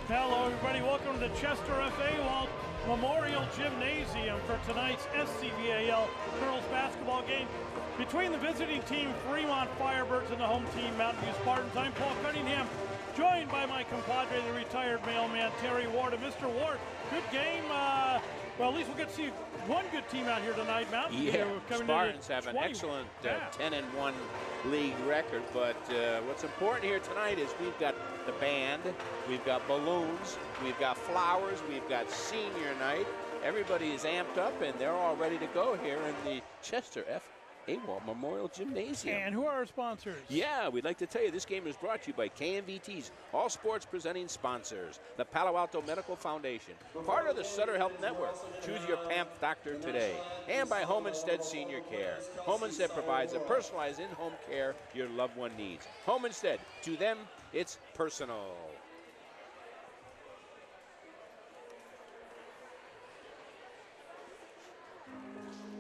Hello, everybody. Welcome to Chester F.A. Walt Memorial Gymnasium for tonight's SCVAL girls basketball game between the visiting team Fremont Firebirds and the home team Mountain View Spartans. I'm Paul Cunningham, joined by my compadre, the retired mailman Terry Ward. And Mr. Ward, good game. Well, at least we'll get to see one good team out here tonight. Mountain View coming Spartans have an excellent 10-1 league record, but what's important here tonight is we've got the band, we've got balloons, we've got flowers, we've got senior night. Everybody is amped up and they're all ready to go here in the Chester F.A. Memorial Gymnasium. And who are our sponsors? Yeah, we'd like to tell you this game is brought to you by KMVT's all sports presenting sponsors, the Palo Alto Medical Foundation, part of the Sutter Health Network. Choose your PAMP doctor today. And by Home Instead Senior Care. Home Instead provides a personalized in-home care your loved one needs. Home Instead, to them, it's personal.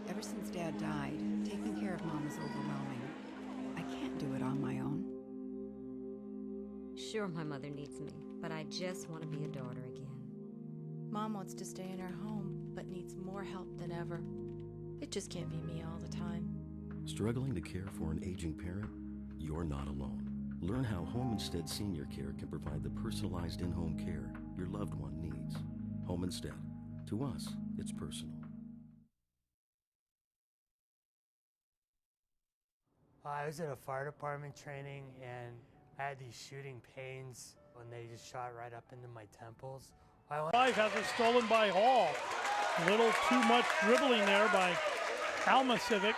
Ever since Dad died, taking care of Mom is overwhelming. I can't do it on my own. Sure, my mother needs me, but I just want to be a daughter again. Mom wants to stay in her home, but needs more help than ever. It just can't be me all the time. Struggling to care for an aging parent? You're not alone. Learn how Home Instead Senior Care can provide the personalized in-home care your loved one needs. Home Instead. To us, it's personal. I was at a fire department training and I had these shooting pains when they just shot right up into my temples. Five has it stolen by Hall. A little too much dribbling there by Alma Civic.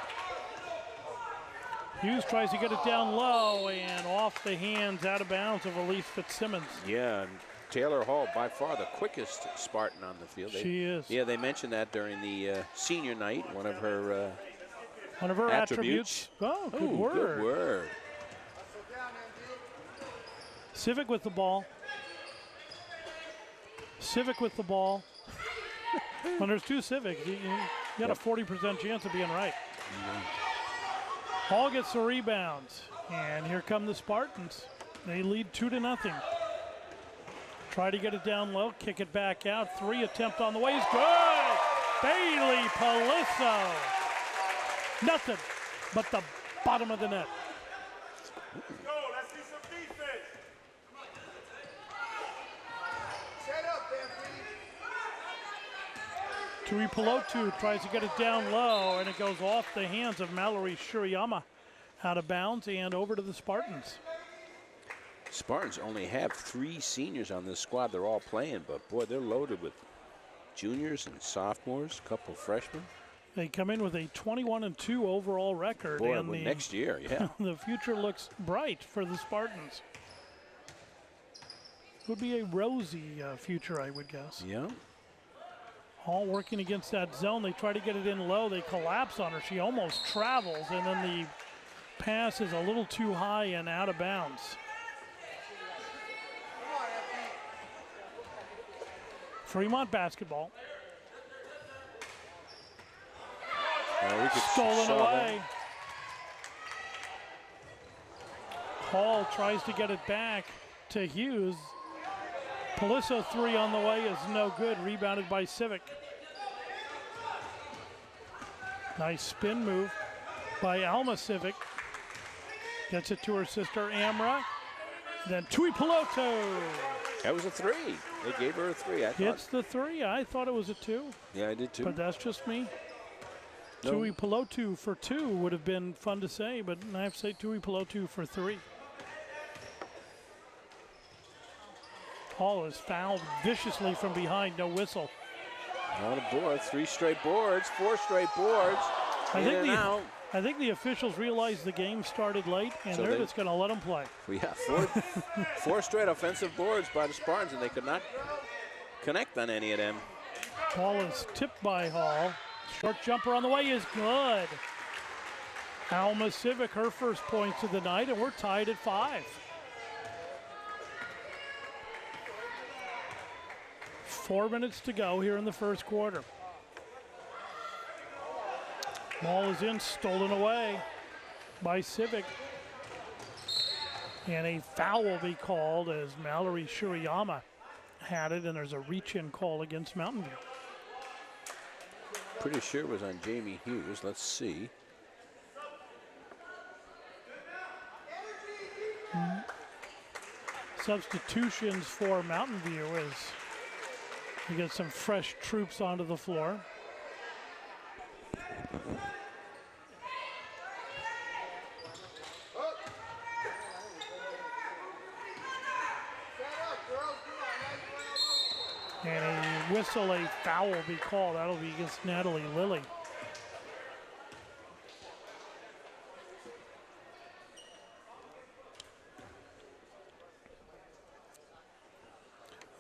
Hughes tries to get it down low and off the hands, out of bounds of Elise Fitzsimmons. Yeah, and Taylor Hall, by far the quickest Spartan on the field. She is. Yeah, they mentioned that during the senior night, one of her attributes. Oh, good word. Good word. Civic with the ball. Civic with the ball. When there's two Civics, you got a 40% chance of being right. Hall gets the rebounds, and here come the Spartans. They lead 2-0. Try to get it down low, kick it back out. Three attempt on the way is good. Bailey Palisso. Nothing but the bottom of the net. Let's go. Let's see some defense. Set up there, Tui Pelotu tries to get it down low, and it goes off the hands of Mallory Shiriyama, out of bounds and over to the Spartans. Spartans only have 3 seniors on this squad. They're all playing, but boy, they're loaded with juniors and sophomores, a couple freshmen. They come in with a 21-2 overall record. Boy, and next year, yeah. The future looks bright for the Spartans. Would be a rosy future, I would guess. Yeah. Hall working against that zone. They try to get it in low. They collapse on her. She almost travels, and then the pass is a little too high and out of bounds. Fremont basketball. Stolen away. Hall tries to get it back to Hughes. Palisso three on the way is no good. Rebounded by Civic. Nice spin move by Alma Civic. Gets it to her sister Amra. Then Tui Peloto. That was a 3. They gave her a 3. Hits the 3. I thought it was a 2. Yeah, I did too. But that's just me. No. Tui Pelotu for 2 would have been fun to say, but I have to say Tui Pelotu for 3. Hall is fouled viciously from behind, no whistle. Not a board, 3 straight boards, 4 straight boards. I think the officials realized the game started late, and so they're just going to let them play. We have 4 straight offensive boards by the Spartans, and they could not connect on any of them. Ball is tipped by Hall. Short jumper on the way is good. Alma Civic, her first points of the night, and we're tied at 5. 4 minutes to go here in the first quarter. Ball is in, stolen away by Civic. And a foul will be called as Mallory Shiriyama had it, and there's a reach-in call against Mountain View. Pretty sure it was on Jamie Hughes. Let's see. Substitutions for Mountain View as we get some fresh troops onto the floor. And a whistle, a foul will be called. That'll be against Natalie Lilly.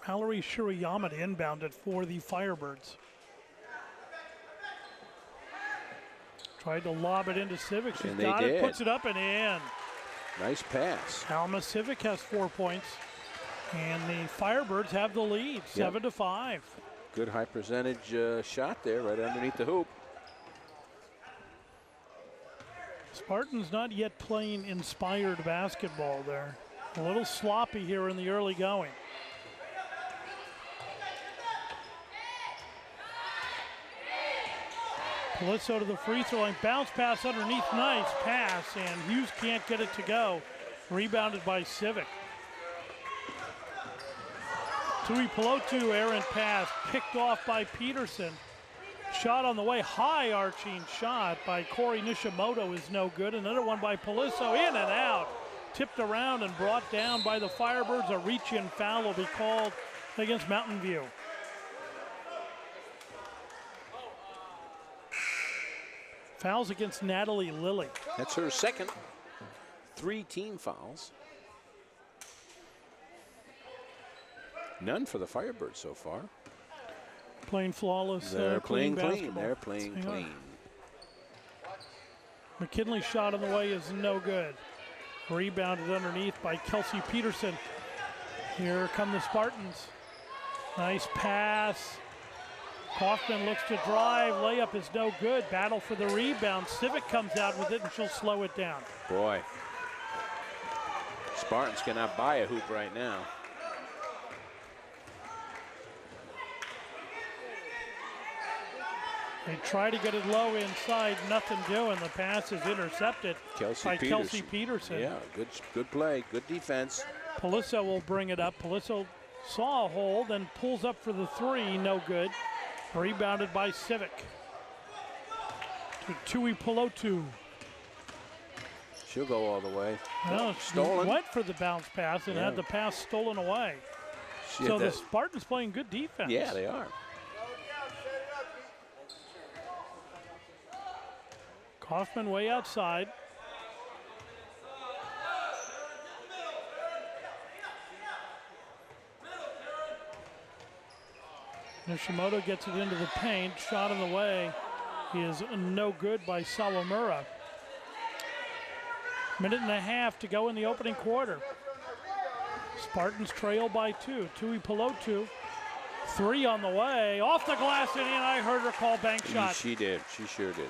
Mallory Shirayama inbounded for the Firebirds. Tried to lob it into Civic. She's got it, puts it up and in. Nice pass. Alma Civic has 4 points. And the Firebirds have the lead, 7-5. Good high percentage shot there, right underneath the hoop. Spartans not yet playing inspired basketball there. A little sloppy here in the early going. Palisso to the free throw line, bounce pass underneath, nice pass, and Hughes can't get it to go. Rebounded by Civic. Tui Pelotu, errant pass, picked off by Peterson. Shot on the way, high arching shot by Corey Nishimoto is no good. Another one by Palisso, in and out. Tipped around and brought down by the Firebirds. A reach-in foul will be called against Mountain View. Fouls against Natalie Lilly. That's her second. 3 team fouls. None for the Firebirds so far. Playing flawless. They're playing clean. Basketball. They're playing clean. McKinley's shot on the way is no good. Rebounded underneath by Kelsey Peterson. Here come the Spartans. Nice pass. Kaufman looks to drive. Layup is no good. Battle for the rebound. Civic comes out with it, and she'll slow it down. Boy. Spartans cannot buy a hoop right now. They try to get it low inside, nothing doing. The pass is intercepted by Kelsey Peterson. Yeah, good play, good defense. Palisso will bring it up. Palisso saw a hole, then pulls up for the three, no good. Rebounded by Civic. To Tui Pelotu. She'll go all the way. No, stolen. Went for the bounce pass and had the pass stolen away. So the Spartans playing good defense. Yeah, they are. Kaufman way outside. Nishimoto gets it into the paint. Shot in the way is no good by Sawamura. Minute and a half to go in the opening quarter. Spartans trail by 2. Tui Pelotu. 3 on the way. Off the glass and in. I heard her call bank shot. She did. She sure did.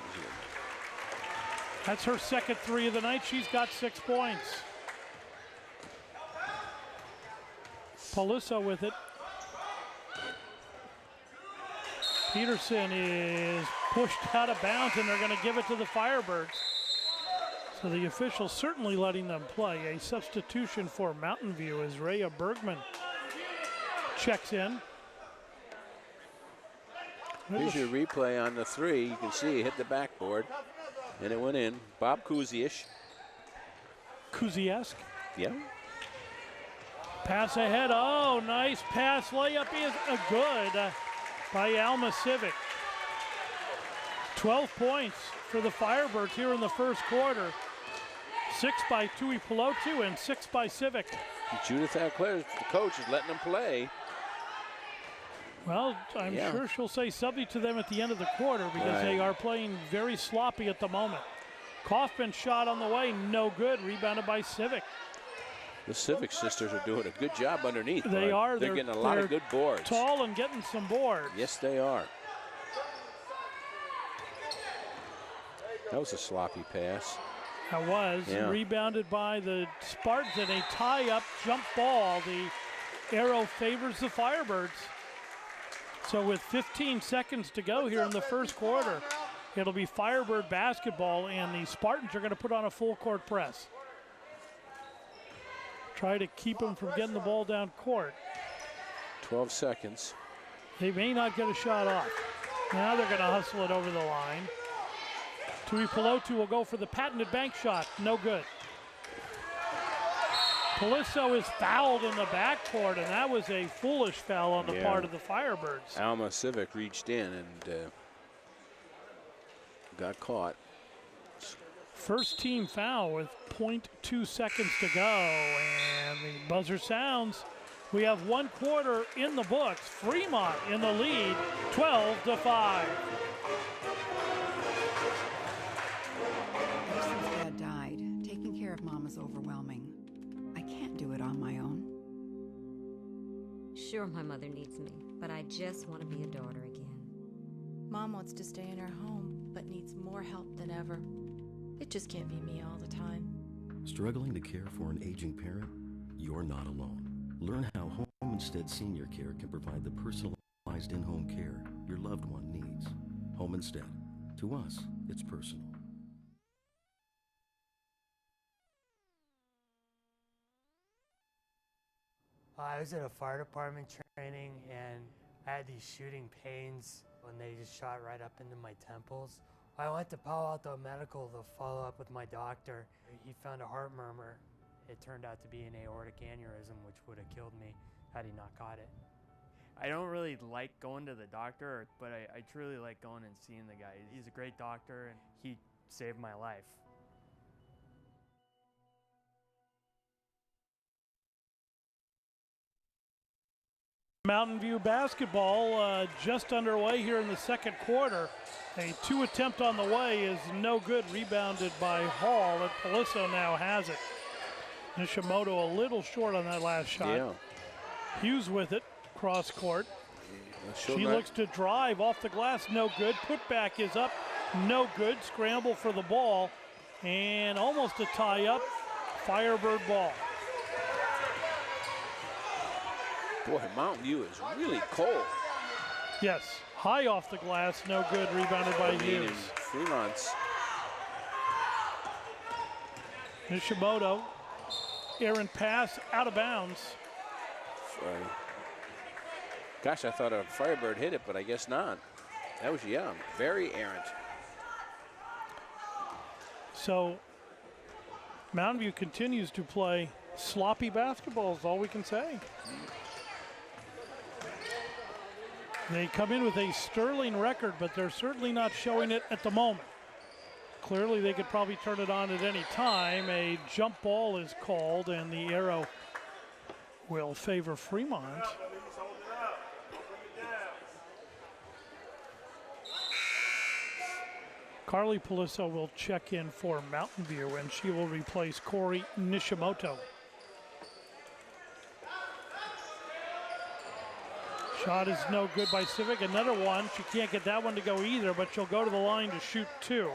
That's her second 3 of the night. She's got 6 points. Palisso with it. Peterson is pushed out of bounds, and they're going to give it to the Firebirds. So the officials certainly letting them play. A substitution for Mountain View as Rhea Bergman checks in. Here's your replay on the 3. You can see it hit the backboard, and it went in. Bob Kuziish. Kuziesk. Yeah. Pass ahead. Oh, nice pass. Layup is good by Alma Civic. 12 points for the Firebirds here in the first quarter. 6 by Tui Pelotu and 6 by Civic. Judith Alclair, the coach, is letting them play. Well, I'm sure she'll say something to them at the end of the quarter because they are playing very sloppy at the moment. Kaufman shot on the way, no good. Rebounded by Civic. The Civic sisters are doing a good job underneath. They are. They're getting a lot of good boards. Tall and getting some boards. Yes, they are. That was a sloppy pass. That was rebounded by the Spartans in a tie-up jump ball. The arrow favors the Firebirds. So with 15 seconds to go here in the first quarter, it'll be Firebird basketball, and the Spartans are going to put on a full court press. Try to keep them from getting the ball down court. 12 seconds. They may not get a shot off. Now they're going to hustle it over the line. Tuipulotu will go for the patented bank shot. No good. Paliso is fouled in the backcourt, and that was a foolish foul on the part of the Firebirds. Alma Civic reached in and got caught. First team foul with 0.2 seconds to go, and the buzzer sounds. We have 1 quarter in the books. Fremont in the lead, 12-5. Ever since Dad died, taking care of Mom is overwhelming. I can't do it on my own. Sure, my mother needs me, but I just want to be a daughter again. Mom wants to stay in her home, but needs more help than ever. It just can't be me all the time. Struggling to care for an aging parent? You're not alone. Learn how Home Instead Senior Care can provide the personalized in-home care your loved one needs. Home Instead. To us, it's personal. I was at a fire department training, and I had these shooting pains when they just shot right up into my temples. I went to Palo Alto Medical to follow up with my doctor. He found a heart murmur. It turned out to be an aortic aneurysm, which would have killed me had he not caught it. I don't really like going to the doctor, but I truly like going and seeing the guy. He's a great doctor, and he saved my life. Mountain View basketball just underway here in the second quarter. A 2 attempt on the way is no good, rebounded by Hall, and Paliso now has it. Nishimoto a little short on that last shot. Yeah. Hughes with it, cross court. Sure She looks to drive off the glass, no good. Putback is up, no good. Scramble for the ball, and almost a tie up. Firebird ball. Boy, Mountain View is really cold. Yes, high off the glass, no good. Rebounded by Hughes. Fremont's. Nishimoto, errant pass, out of bounds. Gosh, I thought a Firebird hit it, but I guess not. That was, very errant. So Mountain View continues to play sloppy basketball is all we can say. They come in with a sterling record, but they're certainly not showing it at the moment. Clearly they could probably turn it on at any time. A jump ball is called, and the arrow will favor Fremont. Carly Paliso will check in for Mountain View, and she will replace Corey Nishimoto. Shot is no good by Civic. Another one. She can't get that one to go either, but she'll go to the line to shoot 2.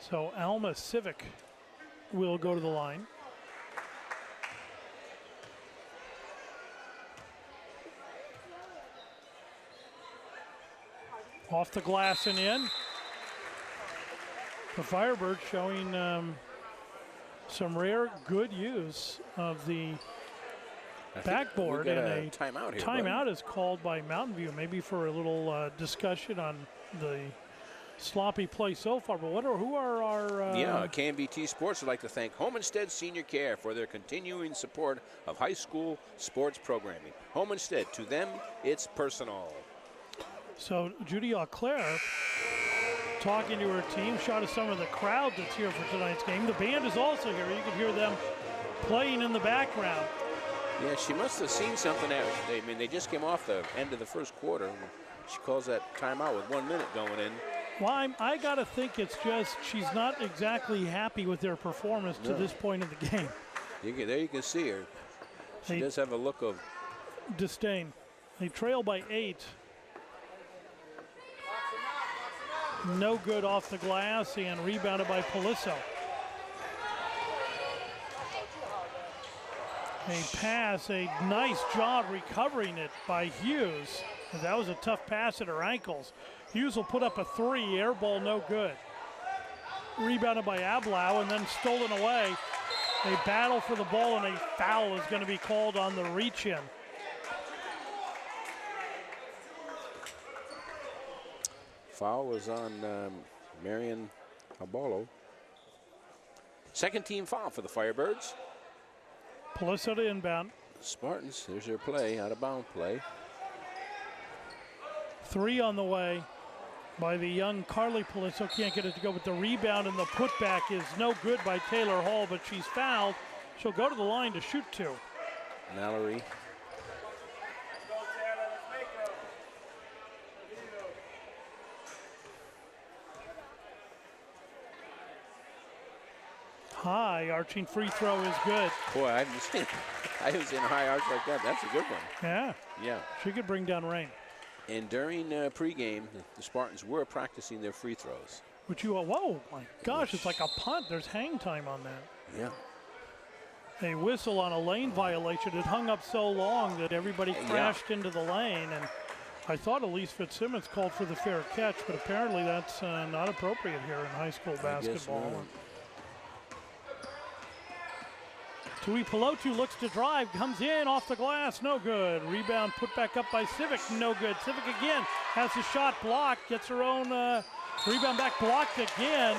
So Alma Civic will go to the line. Off the glass and in. The Firebirds showing some rare good use of the backboard, and a timeout here. Timeout is called by Mountain View, maybe for a little discussion on the sloppy play so far. But who are our? KMVT Sports would like to thank Home Instead Senior Care for their continuing support of high school sports programming. Home Instead, to them, it's personal. So Judy Auclair talking to her team, shot of some of the crowd that's here for tonight's game. The band is also here. You can hear them playing in the background. Yeah, she must have seen something. They just came off the end of the first quarter. She calls that timeout with 1 minute going in. Well, I got to think it's just she's not exactly happy with their performance to this point of the game. There you can see her. She does have a look of disdain. They trail by 8. No good off the glass, and rebounded by Paliso. A pass, a nice job recovering it by Hughes. That was a tough pass at her ankles. Hughes will put up a 3, air ball no good. Rebounded by Ablau and then stolen away. A battle for the ball and a foul is going to be called on the reach-in. Foul was on Marion Habolo. Second team foul for the Firebirds. Paliso to inbound. Spartans, there's their play, out of bound play. 3 on the way by the young Carly Paliso. Can't get it to go, but the rebound and the putback is no good by Taylor Hall, but she's fouled. She'll go to the line to shoot 2. Mallory. High arching free throw is good. Boy, I haven't seen a high arch like that. That's a good one. Yeah. Yeah. She could bring down rain. And during pregame, the Spartans were practicing their free throws. Which you, whoa, my gosh, it's like a punt. There's hang time on that. Yeah. A whistle on a lane violation. It hung up so long that everybody crashed into the lane. And I thought Elise Fitzsimmons called for the fair catch, but apparently that's not appropriate here in high school basketball. Tui Pelotu looks to drive, comes in off the glass, no good. Rebound put back up by Civic, no good. Civic again has the shot blocked, gets her own rebound back blocked again,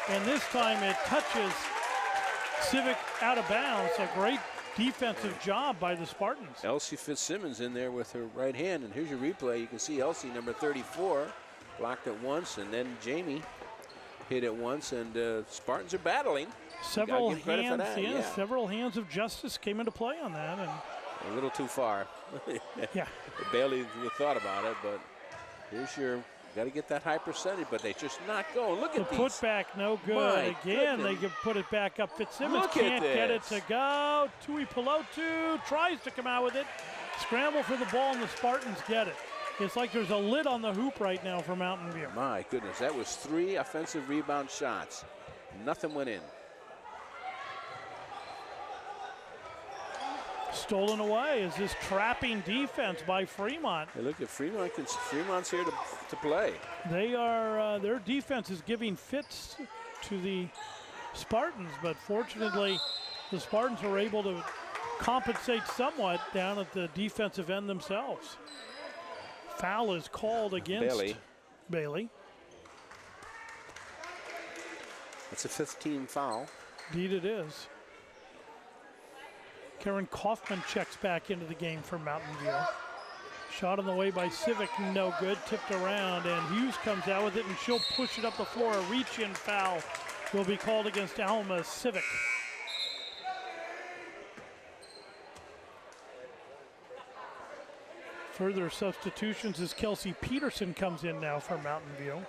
and this time it touches Civic out of bounds. A great defensive job by the Spartans. Elsie Fitzsimmons in there with her right hand, and here's your replay. You can see Elsie, number 34, blocked it once, and then Jamie hit it once, and Spartans are battling. Several hands, several hands of justice came into play on that, and a little too far. Yeah, barely thought about it, but here's your. Got to get that high percentage, but they just not going. Look at the these. putback, no good. Again, they can put it back up. Fitzsimmons can't get it to go. Tui Pelotu tries to come out with it. Scramble for the ball, and the Spartans get it. It's like there's a lid on the hoop right now for Mountain View. My goodness, that was 3 offensive rebound shots. Nothing went in. Stolen away is this trapping defense by Fremont. Hey, look at Fremont. Fremont's here to play. They are their defense is giving fits to the Spartans, but fortunately, the Spartans were able to compensate somewhat down at the defensive end themselves. Foul is called against Bailey. It's a 15 foul. Indeed, it is. Karen Kaufman checks back into the game for Mountain View. Shot on the way by Civic, no good. Tipped around, and Hughes comes out with it, and she'll push it up the floor. A reach-in foul will be called against Alma Civic. Further substitutions as Kelsey Peterson comes in now for Mountain View, in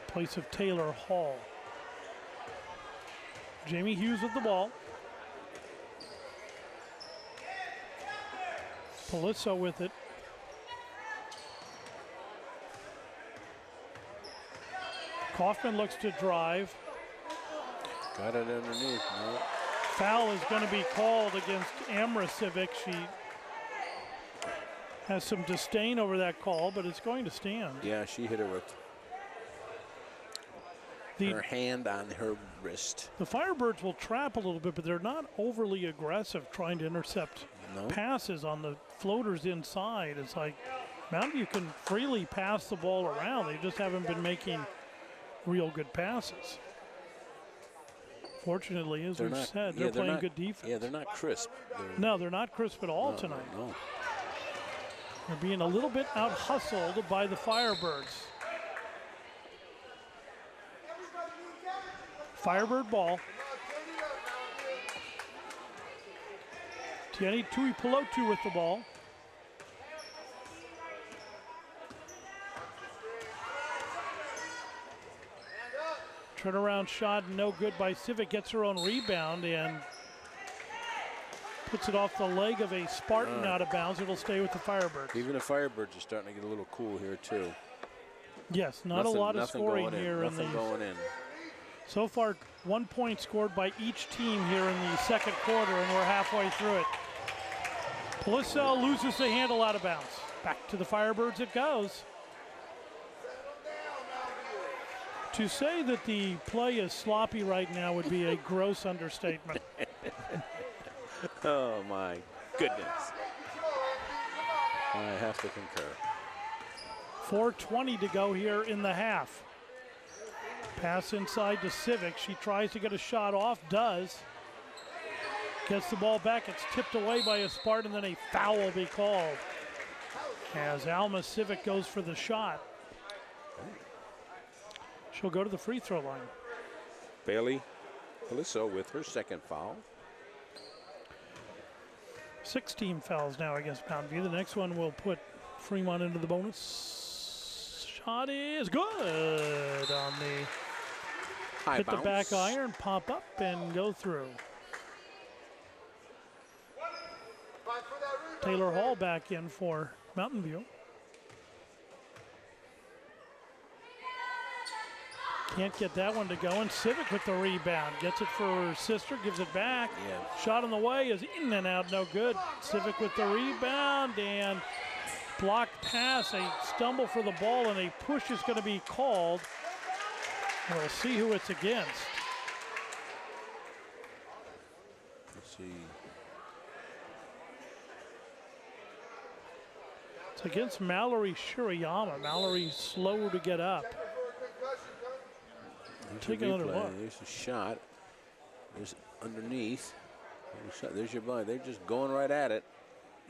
place of Taylor Hall. Jamie Hughes with the ball. Paliso with it. Kaufman looks to drive. Got it underneath. No. Foul is going to be called against Amra Civic. She has some disdain over that call, but it's going to stand. Yeah, she hit her with her hand on her wrist. The Firebirds will trap a little bit, but they're not overly aggressive trying to intercept passes on the floaters inside. It's like Mountain View can freely pass the ball around. They just haven't been making real good passes. Fortunately, as we've said, they're playing good defense. Yeah, they're not crisp. They're not crisp at all tonight. No. They're being a little bit out-hustled by the Firebirds. Firebird ball. Tieni Tui Pelotu with the ball. Turnaround shot, no good by Civic. Gets her own rebound and puts it off the leg of a Spartan out of bounds. It'll stay with the Firebirds. Even the Firebirds are starting to get a little cool here too. Yes, not a lot of scoring here in Nothing going in. So far, 1 point scored by each team here in the second quarter, and we're halfway through it. Palisel loses the handle out of bounds. Back to the Firebirds it goes. To say that the play is sloppy right now would be a gross understatement. Oh, my goodness. I have to concur. 4:20 to go here in the half. Pass inside to Civic. She tries to get a shot off, does. Gets the ball back. It's tipped away by a Spartan, then a foul will be called as Alma Civic goes for the shot. She'll go to the free throw line. Bailey Paliso with her second foul. 16 fouls now against Mountain View. The next one will put Fremont into the bonus. Shot is good on the High hit bounce. the back iron, pop up and go through. Taylor Hall back in for Mountain View. Can't get that one to go, and Civic with the rebound. Gets it for her sister, gives it back. Yeah. Shot on the way is in and out, no good. Civic with the rebound and blocked pass, a stumble for the ball, and a push is going to be called. We'll see who it's against. Let's see. It's against Mallory Shirayama. Mallory's slow to get up. Take another look. There's a shot. There's underneath. There's your blind. They're just going right at it.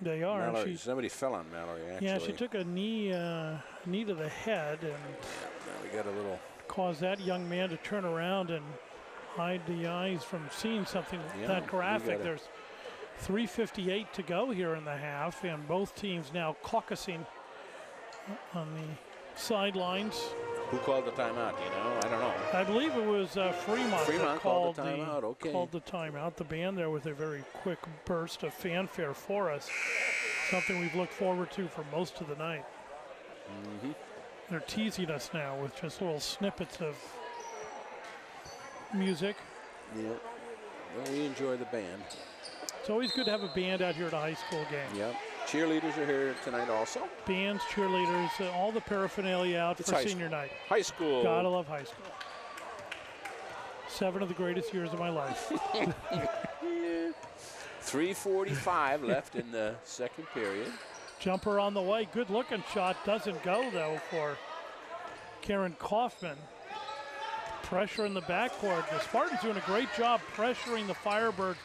They are. Mallory, somebody fell on Mallory, actually. Yeah, she took a knee to the head and now we got a little caused that young man to turn around and hide the eyes from seeing something that graphic. There's 3:58 to go here in the half, and both teams now caucusing on the sidelines. Who called the timeout? You know, I don't know. I believe it was Fremont that called the timeout. Okay. Called the timeout. The band there with a very quick burst of fanfare for us. Something we've looked forward to for most of the night. Mm-hmm. They're teasing us now with just little snippets of music. Yeah. Well, we enjoy the band. It's always good to have a band out here at a high school game. Yep. Cheerleaders are here tonight also. Bands, cheerleaders, all the paraphernalia out for senior night. High school. Gotta love high school. 7 of the greatest years of my life. 3:45 left in the second period. Jumper on the way. Good looking shot. Doesn't go though for Karen Kaufman. Pressure in the backcourt. The Spartans doing a great job pressuring the Firebirds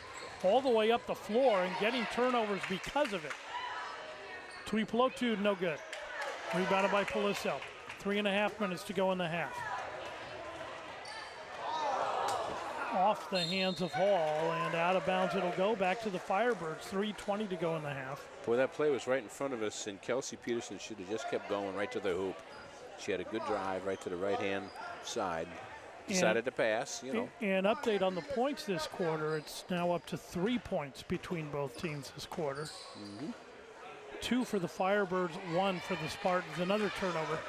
all the way up the floor and getting turnovers because of it. Tuipulotu, no good. Rebounded by Paliso. 3.5 minutes to go in the half. Off the hands of Hall and out of bounds it'll go back to the Firebirds. 3:20 to go in the half. Boy, that play was right in front of us, and Kelsey Peterson should have just kept going right to the hoop. She had a good drive right to the right-hand side. Decided to pass, you know. An update on the points this quarter. It's now up to 3 points between both teams this quarter. Mm-hmm. 2 for the Firebirds, 1 for the Spartans. Another turnover.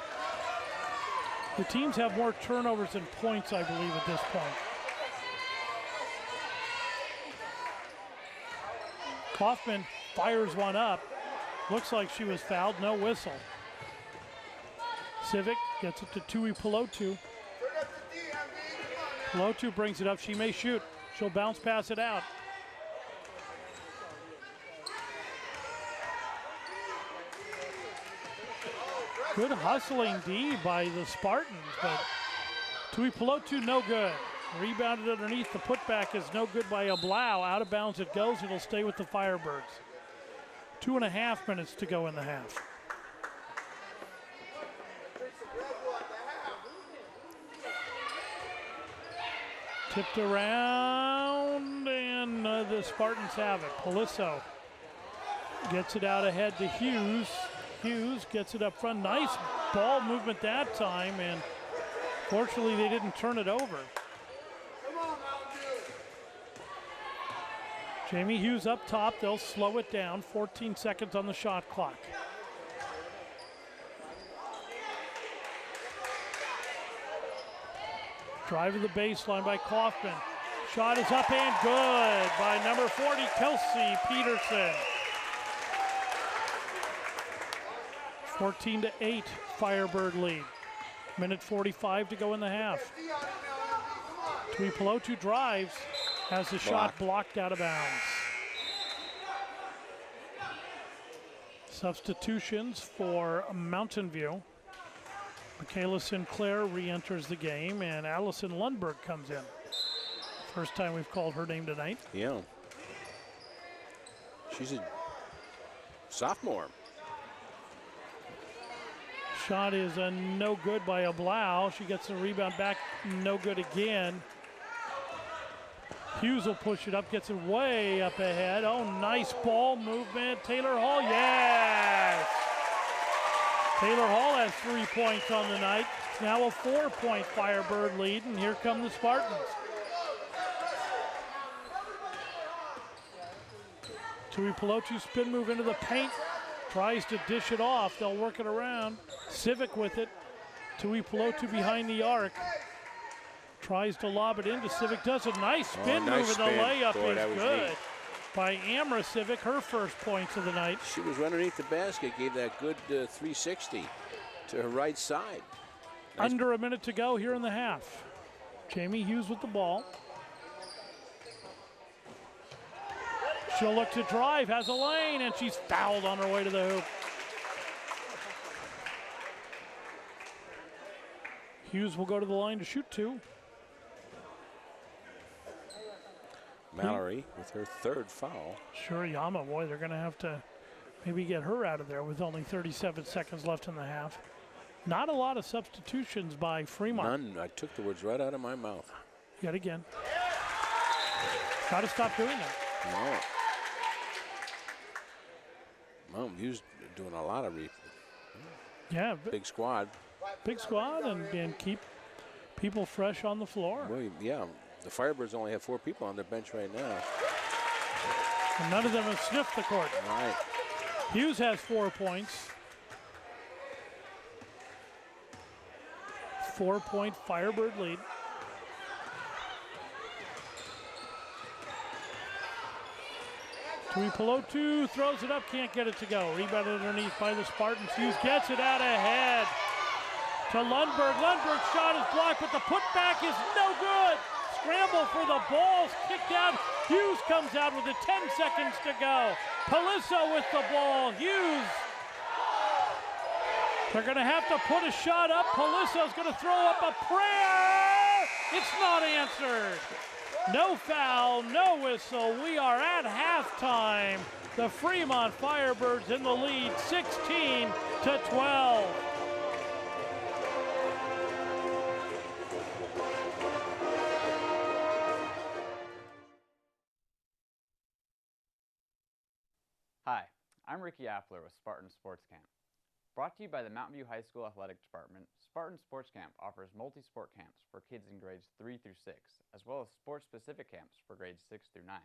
The teams have more turnovers than points, I believe, at this point. Kaufman fires one up. Looks like she was fouled, no whistle. Civic gets it to Tuipulotu. Pilotu brings it up. She may shoot. She'll bounce pass it out. Good hustling D by the Spartans, but Tuipulotu no good. Rebounded underneath. The putback is no good by a Blau. Out of bounds it goes. It'll stay with the Firebirds. 2.5 minutes to go in the half. Tipped around, and the Spartans have it. Paliso gets it out ahead to Hughes. Hughes gets it up front. Nice ball movement that time, and fortunately they didn't turn it over. Jamie Hughes up top. They'll slow it down. 14 seconds on the shot clock. Drive to the baseline by Kaufman. Shot is up and good by number 40, Kelsey Peterson. 14-8 Firebird lead. Minute 45 to go in the half. Tuipulotu drives, has the shot blocked out of bounds. Substitutions for Mountain View. Michaela Sinclair re-enters the game, and Allison Lundberg comes in. First time we've called her name tonight. Yeah. She's a sophomore. Shot is no good by Blau. She gets the rebound back, no good again. Hughes will push it up, gets it way up ahead. Oh, nice ball movement. Taylor Hall, yes! Taylor Hall has 3 points on the night. It's now a 4-point Firebird lead, and here come the Spartans. Tuipulotu spin move into the paint. Tries to dish it off. They'll work it around. Civic with it. Tuipulotu behind the arc. Tries to lob it into Civic. Does a nice spin move, and the layup is good by Amra Civic, her first points of the night. She was underneath the basket, gave that good 360 to her right side. Nice. Under a minute to go here in the half. Jamie Hughes with the ball. She'll look to drive, has a lane, and she's fouled on her way to the hoop. Hughes will go to the line to shoot two. Mallory with her third foul. Shuriyama, boy, they're going to have to maybe get her out of there with only 37 seconds left in the half. Not a lot of substitutions by Fremont. None. I took the words right out of my mouth. Yet again. Got to stop doing that. No. Hughes doing a lot of yeah, big squad. Big squad and keep people fresh on the floor. Well, yeah, the Firebirds only have 4 people on their bench right now. And none of them have sniffed the court. All right. Hughes has 4 points. 4-point Firebird lead. Tuipulotu throws it up, can't get it to go. Rebounded underneath by the Spartans. Hughes gets it out ahead to Lundberg. Lundberg's shot is blocked, but the putback is no good. Scramble for the ball, kicked out. Hughes comes out with it, 10 seconds to go. Paliso with the ball. Hughes. They're going to have to put a shot up. Paliso's going to throw up a prayer. It's not answered. No foul, no whistle. We are at halftime. The Fremont Firebirds in the lead, 16-12. Hi, I'm Ricky Appler with Spartan Sports Camp. Brought to you by the Mountain View High School Athletic Department, Spartan Sports Camp offers multi-sport camps for kids in grades 3 through 6, as well as sports-specific camps for grades 6 through 9.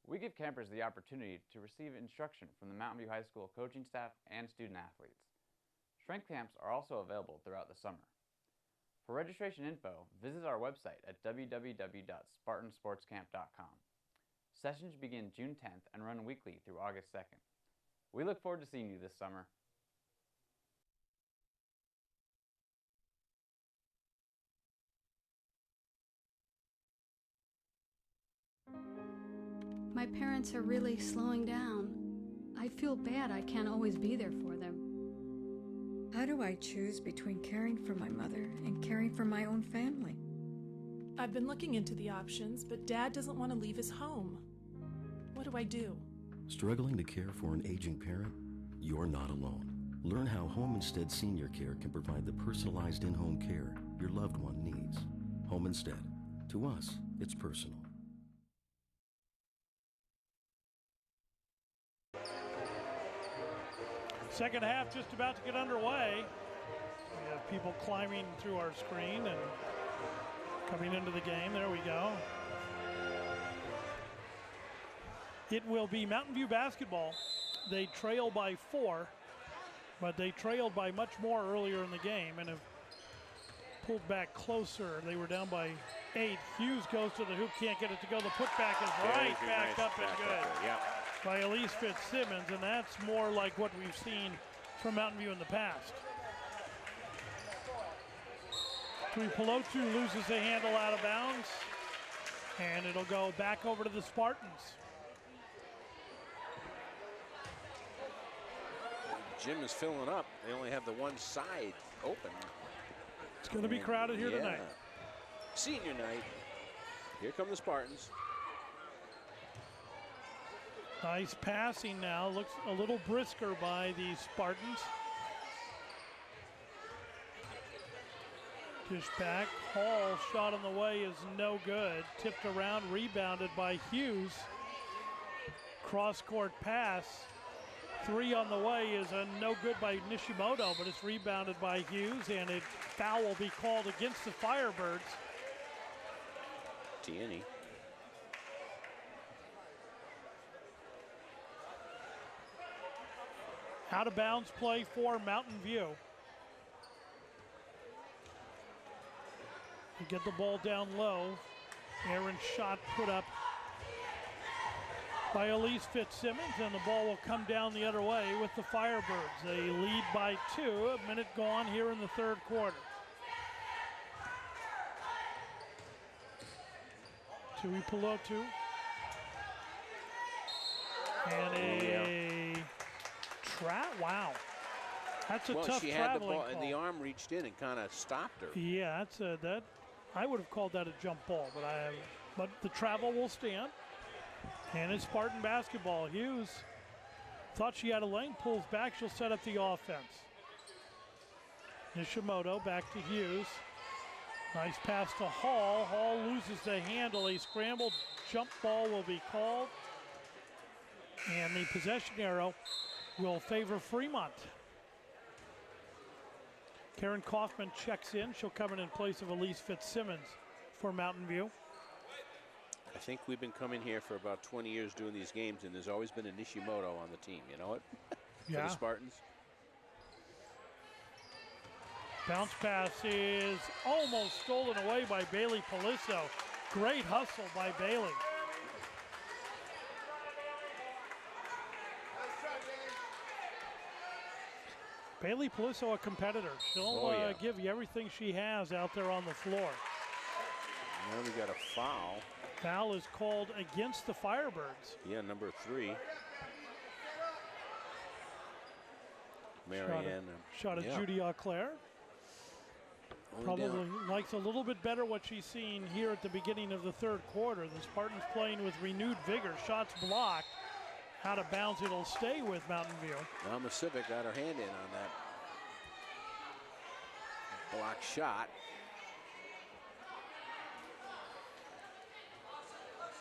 We give campers the opportunity to receive instruction from the Mountain View High School coaching staff and student athletes. Strength camps are also available throughout the summer. For registration info, visit our website at www.spartansportscamp.com. Sessions begin June 10th and run weekly through August 2nd. We look forward to seeing you this summer. My parents are really slowing down. I feel bad I can't always be there for them. How do I choose between caring for my mother and caring for my own family? I've been looking into the options, but Dad doesn't want to leave his home. What do I do? Struggling to care for an aging parent? You're not alone. Learn how Home Instead Senior Care can provide the personalized in-home care your loved one needs. Home Instead. To us, it's personal. Second half just about to get underway. We have people climbing through our screen and coming into the game. There we go. It will be Mountain View basketball. They trail by 4, but they trailed by much more earlier in the game and have pulled back closer. They were down by 8. Hughes goes to the hoop, can't get it to go. The putback is right back up and good. By Elise Fitzsimmons, and that's more like what we've seen from Mountain View in the past. Tuipulotu loses the handle out of bounds, and it'll go back over to the Spartans. Gym is filling up. They only have the one side open. It's going to be crowded here tonight. Senior night. Here come the Spartans. Nice passing now. Looks a little brisker by the Spartans. Dish back. Hall shot on the way is no good. Tipped around, rebounded by Hughes. Cross-court pass. 3 on the way is a no good by Nishimoto, but it's rebounded by Hughes, and a foul will be called against the Firebirds. Tierney. Out of bounds play for Mountain View. You get the ball down low. Aaron's shot put up by Elise Fitzsimmons, and the ball will come down the other way with the Firebirds. They lead by 2, a minute gone here in the third quarter. Tuipulotu. And a wow. That's a tough she had the traveling ball, call. and the arm reached in and kind of stopped her. Yeah, that's that. I would have called that a jump ball, but the travel will stand. And it's Spartan basketball. Hughes thought she had a lane, pulls back, she'll set up the offense. Nishimoto back to Hughes. Nice pass to Hall. Hall loses the handle. A scrambled jump ball will be called. And the possession arrow will favor Fremont. Karen Kaufman checks in. She'll come in place of Elise Fitzsimmons for Mountain View. I think we've been coming here for about 20 years doing these games, and there's always been a Nishimoto on the team. You know it? For the Spartans. Bounce pass is almost stolen away by Bailey Polisso. Great hustle by Bailey. Bailey Polisso, a competitor. She'll give you everything she has out there on the floor. Now we got a foul. Foul is called against the Firebirds. Yeah, number 3. Marianne. Shot at Judy Auclair. Probably likes a little bit better what she's seen here at the beginning of the third quarter. The Spartans playing with renewed vigor. Shots blocked. Out of bounds, it'll stay with Mountain View. Now Civic got her hand in on that block shot.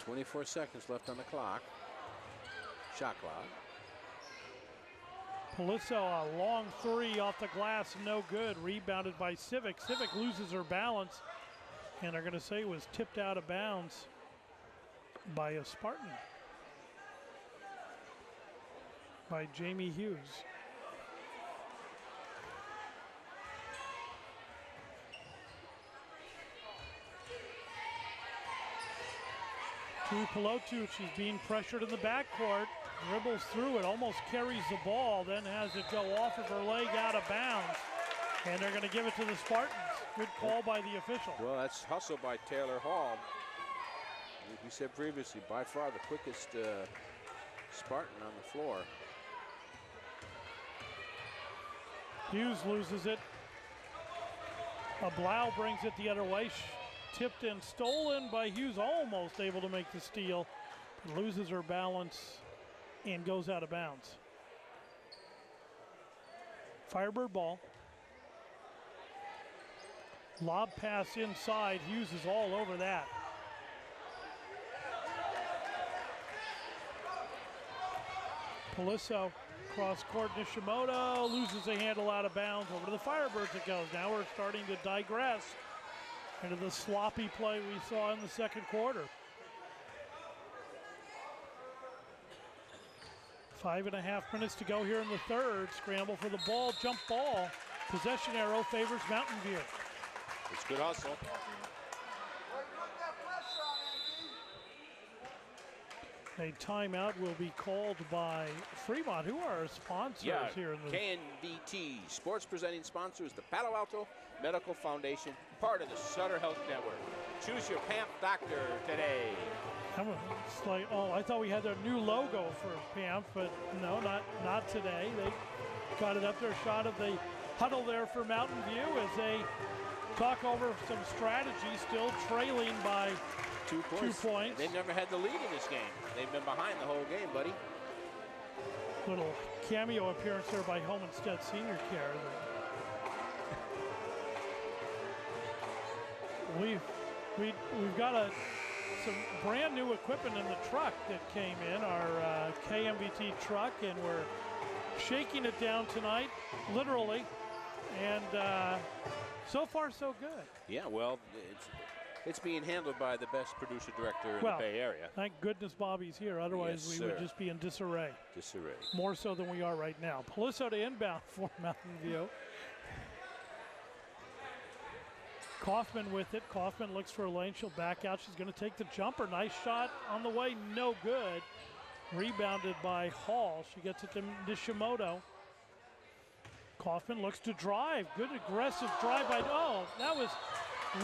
24 seconds left on the clock. Shot clock. Polisso, a long 3 off the glass, no good. Rebounded by Civic. Civic loses her balance, and they're going to say it was tipped out of bounds by a Spartan. By Jamie Hughes. Tuipulotu, she's being pressured in the backcourt. Dribbles through it, almost carries the ball, then has it go off of her leg out of bounds. And they're going to give it to the Spartans. Good call by the official. Well, that's hustle by Taylor Hall. We said previously, by far the quickest Spartan on the floor. Hughes loses it. Blau brings it the other way. Tipped and stolen by Hughes, almost able to make the steal. Loses her balance and goes out of bounds. Firebird ball. Lob pass inside. Hughes is all over that. Polisso cross court. Nishimoto loses the handle out of bounds. Over to the Firebirds it goes. Now we're starting to digress into the sloppy play we saw in the second quarter. 5.5 minutes to go here in the third. Scramble for the ball, jump ball. Possession arrow favors Mountain View. It's good hustle. A timeout will be called by Fremont, who are our sponsors here in the KMVT, sports presenting sponsors, the Palo Alto Medical Foundation, part of the Sutter Health Network. Choose your PAMP doctor today. It's like, oh, I thought we had their new logo for PAMP, but no, not today. They got it up there, shot of the huddle there for Mountain View as they talk over some strategy, still trailing by 2 points. They've never had the lead in this game. They've been behind the whole game, buddy. Little cameo appearance there by Homestead Senior Care. We've got some brand new equipment in the truck that came in, our KMVT truck, and we're shaking it down tonight, literally, and so far so good. Yeah, well, it's being handled by the best producer director in the Bay Area. Thank goodness Bobby's here, otherwise we would just be in disarray. Disarray. More so than we are right now. Paliso to inbound for Mountain View. Kaufman with it. Kaufman looks for a lane. She'll back out. She's going to take the jumper. Nice shot on the way. No good. Rebounded by Hall. She gets it to Nishimoto. Kaufman looks to drive. Good aggressive drive by, oh, that was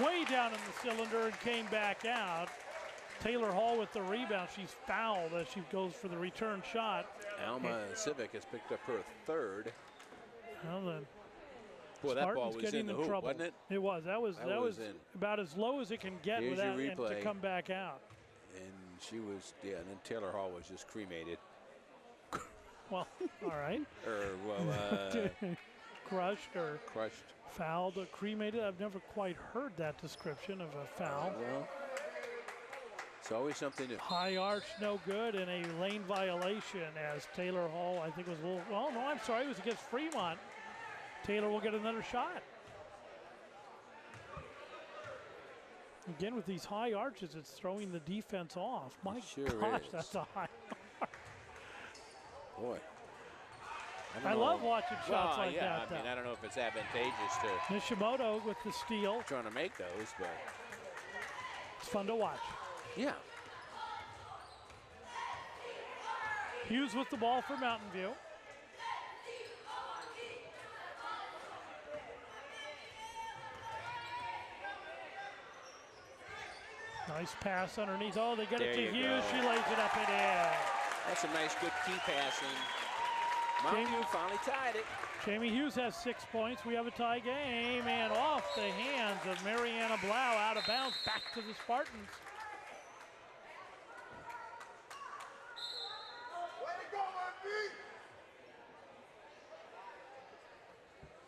way down in the cylinder and came back out. Taylor Hall with the rebound. She's fouled as she goes for the return shot. Alma Civic has picked up her third. Well, then. Boy, that ball was in the hoop, wasn't it? It was. That was about as low as it can get without and to come back out. And she was, and then Taylor Hall was just cremated. Well, all right. Crushed or fouled or cremated. I've never quite heard that description of a foul. Well, it's always something to. High arch, no good, and a lane violation as Taylor Hall, I think, was a little. Oh no, I'm sorry, it was against Fremont. Taylor will get another shot. Again, with these high arches, it's throwing the defense off. My gosh, that's a high arch. Boy. I love watching shots like that. I mean, I don't know if it's advantageous to Nishimoto with the steal. Trying to make those, but it's fun to watch. Yeah. Hughes with the ball for Mountain View. Nice pass underneath. Oh, they get it to Hughes. She lays it up and in. That's a nice, good key passing. Mountain View finally tied it. Jamie Hughes has 6 points. We have a tie game, and off the hands of Mariana Blau, out of bounds, back to the Spartans.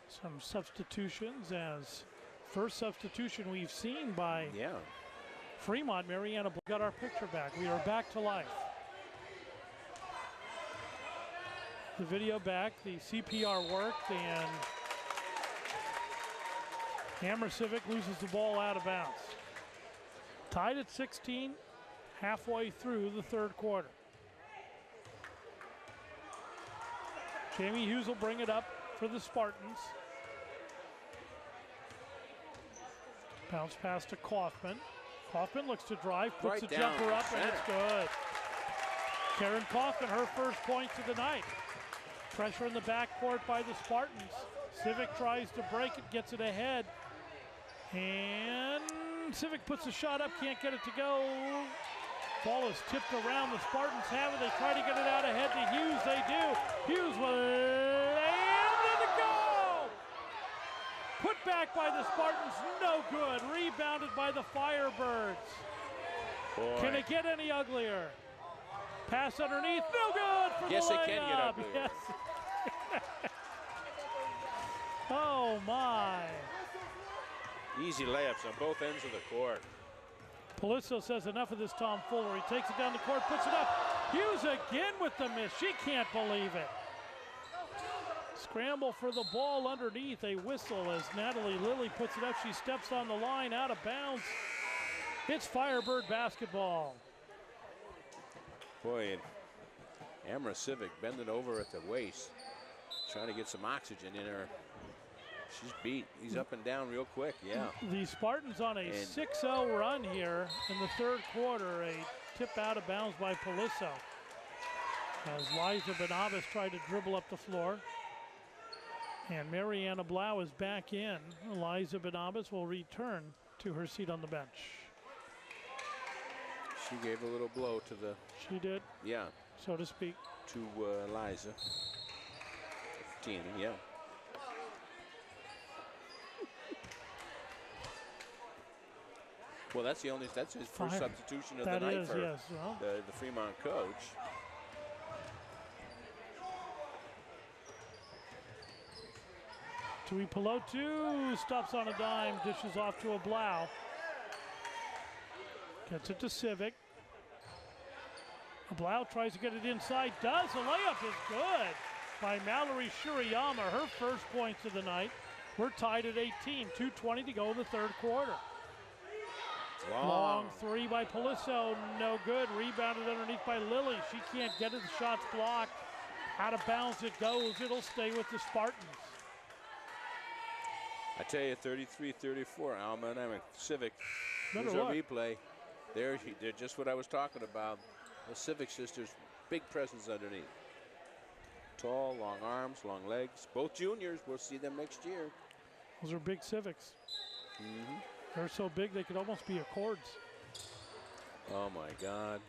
Some substitutions, as first substitution we've seen by Fremont. Mariana Blau got our picture back. We are back to life. The video back, the CPR worked, and Hammer Civic loses the ball out of bounds. Tied at 16, halfway through the third quarter. Jamie Hughes will bring it up for the Spartans. Bounce pass to Kaufman. Kaufman looks to drive, puts the jumper up, and it's good. Karen Kaufman, her first points of the night. Pressure in the backcourt by the Spartans. Civic tries to break it, gets it ahead. And Civic puts a shot up, can't get it to go. Ball is tipped around, the Spartans have it. They try to get it out ahead to Hughes, they do. Hughes will land and a goal! Put back by the Spartans, no good. Rebounded by the Firebirds. Boy. Can it get any uglier? Pass underneath, no good for the layup. Yes, it can get uglier. Yes. Oh my. Easy layups on both ends of the court. Paliso says enough of this tomfoolery. Takes it down the court, puts it up. Hughes again with the miss. She can't believe it. Scramble for the ball underneath. A whistle as Natalie Lilly puts it up. She steps on the line, out of bounds. It's Firebird basketball. Boy, and Amara Civic bending over at the waist, trying to get some oxygen in her She's beat. He's up and down real quick, yeah. The Spartans on a 6-0 run here in the third quarter. A tip out of bounds by Paliso. As Liza Benavis tried to dribble up the floor. And Mariana Blau is back in. Liza Benavis will return to her seat on the bench. She gave a little blow to the... She did? Yeah. So to speak. To Liza. Tina, yeah. Well, that's his first substitution of the night for yes. Well, the Fremont coach. Tuipulotu stops on a dime, dishes off to a Blau. Gets it to Civic. Blau tries to get it inside, does. The layup is good by Mallory Shuriyama, her first points of the night. We're tied at 18, 2:20 to go in the third quarter. Long three by Paliso, no good. Rebounded underneath by Lilly. She can't get it, the shot's blocked. Out of bounds it goes, it'll stay with the Spartans. I tell you, 33-34, Alma and Civic. Here's a Look. replay. They're just what I was talking about. The Civic sisters, big presence underneath. Tall, long arms, long legs. Both juniors, we'll see them next year. Those are big Civics. Mm-hmm. They're so big they could almost be Accords. Oh my God.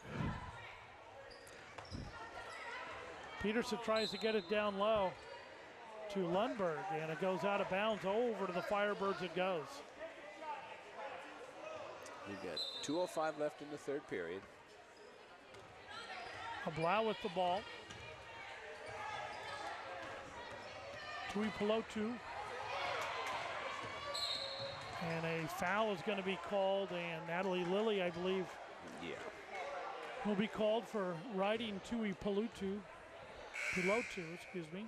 Peterson tries to get it down low to Lundberg, and it goes out of bounds. Over to the Firebirds it goes. We've got 2:05 left in the third period. Blau with the ball. Tuipulotu. And a foul is going to be called, and Natalie Lilly, I believe, will be called for riding Tuipulotu. Pilotu, excuse me.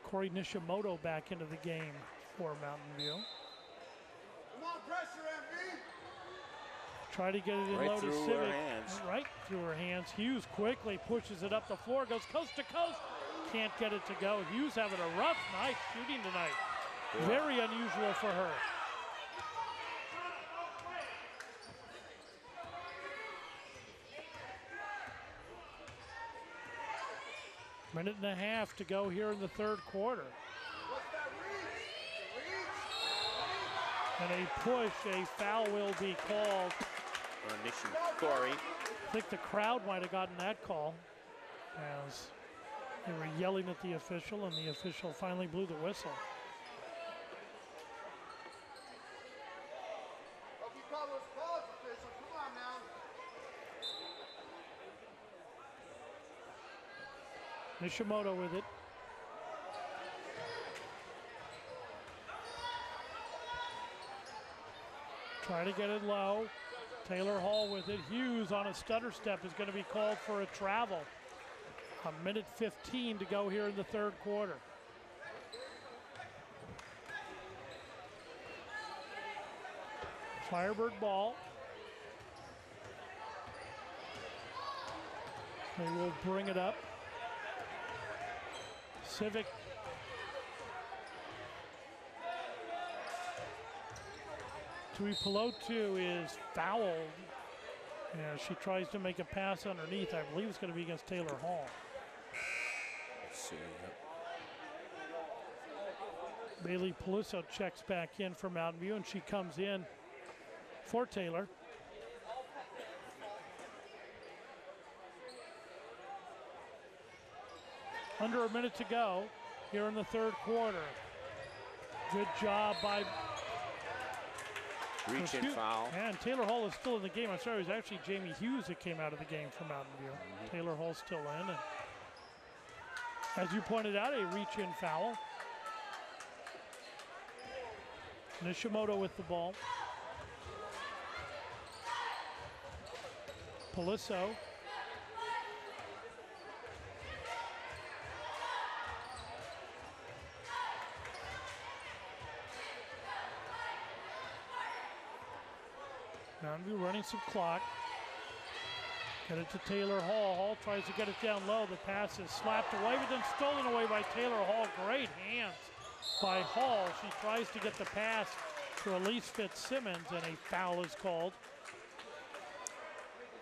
Corey Nishimoto back into the game for Mountain View. Come on, pressure, MV. Try to get it in Right low to through Civic. her hands. Right through her hands. Hughes quickly pushes it up the floor, goes coast to coast. Can't get it to go. Hughes having a rough night shooting tonight. Yeah. Very unusual for her. Minute and a half to go here in the third quarter. And a push, a foul will be called. Corey. I think the crowd might have gotten that call as they were yelling at the official, and the official finally blew the whistle. Hope you call those calls, official. Come on now. Nishimoto with it. Try to get it low. Taylor Hall with it. Hughes on a stutter step is going to be called for a travel. A minute 15 to go here in the third quarter. Firebird ball. They will bring it up. Civic. Tuipulotu is fouled. Yeah, she tries to make a pass underneath. I believe it's going to be against Taylor Hall. Let's see. Bailey Paliso checks back in for Mountain View, and she comes in for Taylor. Under a minute to go here in the third quarter. Good job by... Reach and foul. And Taylor Hall is still in the game. I'm sorry, it was actually Jamie Hughes that came out of the game for Mountain View. Taylor Hall's still in. And as you pointed out, a reach-in foul. Nishimoto with the ball. Paliso. Mountain View running some clock. Get it to Taylor Hall. Hall tries to get it down low. The pass is slapped away, but then stolen away by Taylor Hall. Great hands by Hall. She tries to get the pass to Elise Fitzsimmons, and a foul is called.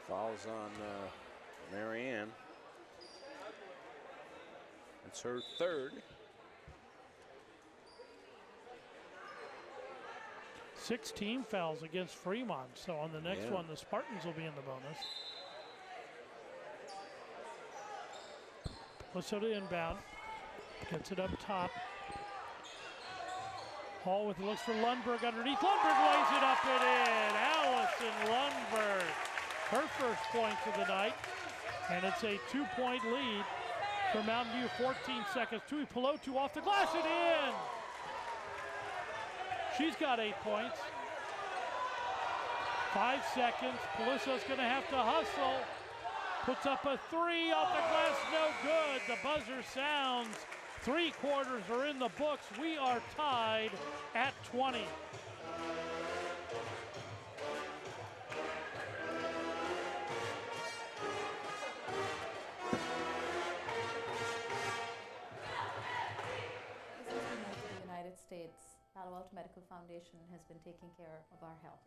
Fouls on Marianne. It's her third. 16 fouls against Fremont. So on the next one, the Spartans will be in the bonus. Minnesota inbound. Gets it up top. Hall with the looks for Lundberg underneath. Lundberg lays it up and in. Allison Lundberg. Her first points of the night. And it's a 2-point lead for Mountain View. 14 seconds. Tui Pelotu off the glass and in. She's got 8 points. 5 seconds. Pelisso's going to have to hustle. Puts up a 3 off the glass, no good. The buzzer sounds. 3 quarters are in the books. We are tied at 20. United States, Palo Alto Medical Foundation has been taking care of our health.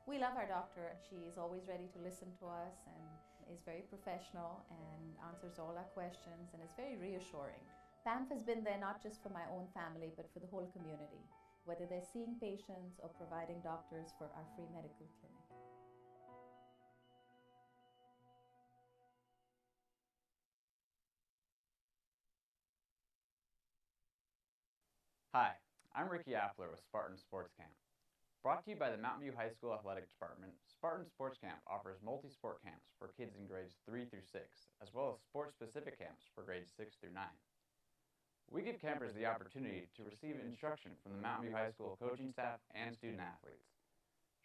We love our doctor. She is always ready to listen to us and is very professional and answers all our questions and is very reassuring. PAMF has been there not just for my own family, but for the whole community, whether they're seeing patients or providing doctors for our free medical clinic. Hi, I'm Ricky Appler with Spartan Sports Camp. Brought to you by the Mountain View High School Athletic Department, Spartan Sports Camp offers multi-sport camps for kids in grades 3 through 6, as well as sport-specific camps for grades 6 through 9. We give campers the opportunity to receive instruction from the Mountain View High School coaching staff and student athletes.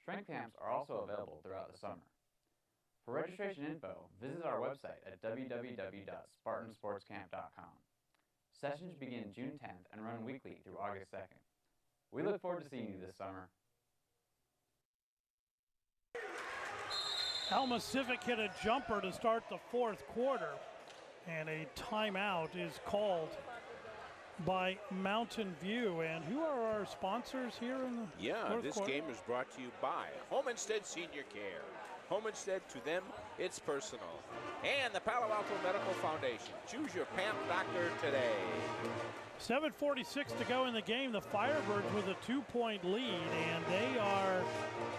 Strength camps are also available throughout the summer. For registration info, visit our website at www.spartansportscamp.com. Sessions begin June 10th and run weekly through August 2nd. We look forward to seeing you this summer. Alma Civic hit a jumper to start the 4th quarter, and a timeout is called by Mountain View. And who are our sponsors here in the this quarter? game is brought to you by Homestead Senior Care. Homestead, to them, it's personal. And the Palo Alto Medical Foundation. Choose your PAMP doctor today. 7:46 to go in the game. The Firebirds with a 2-point lead, and they are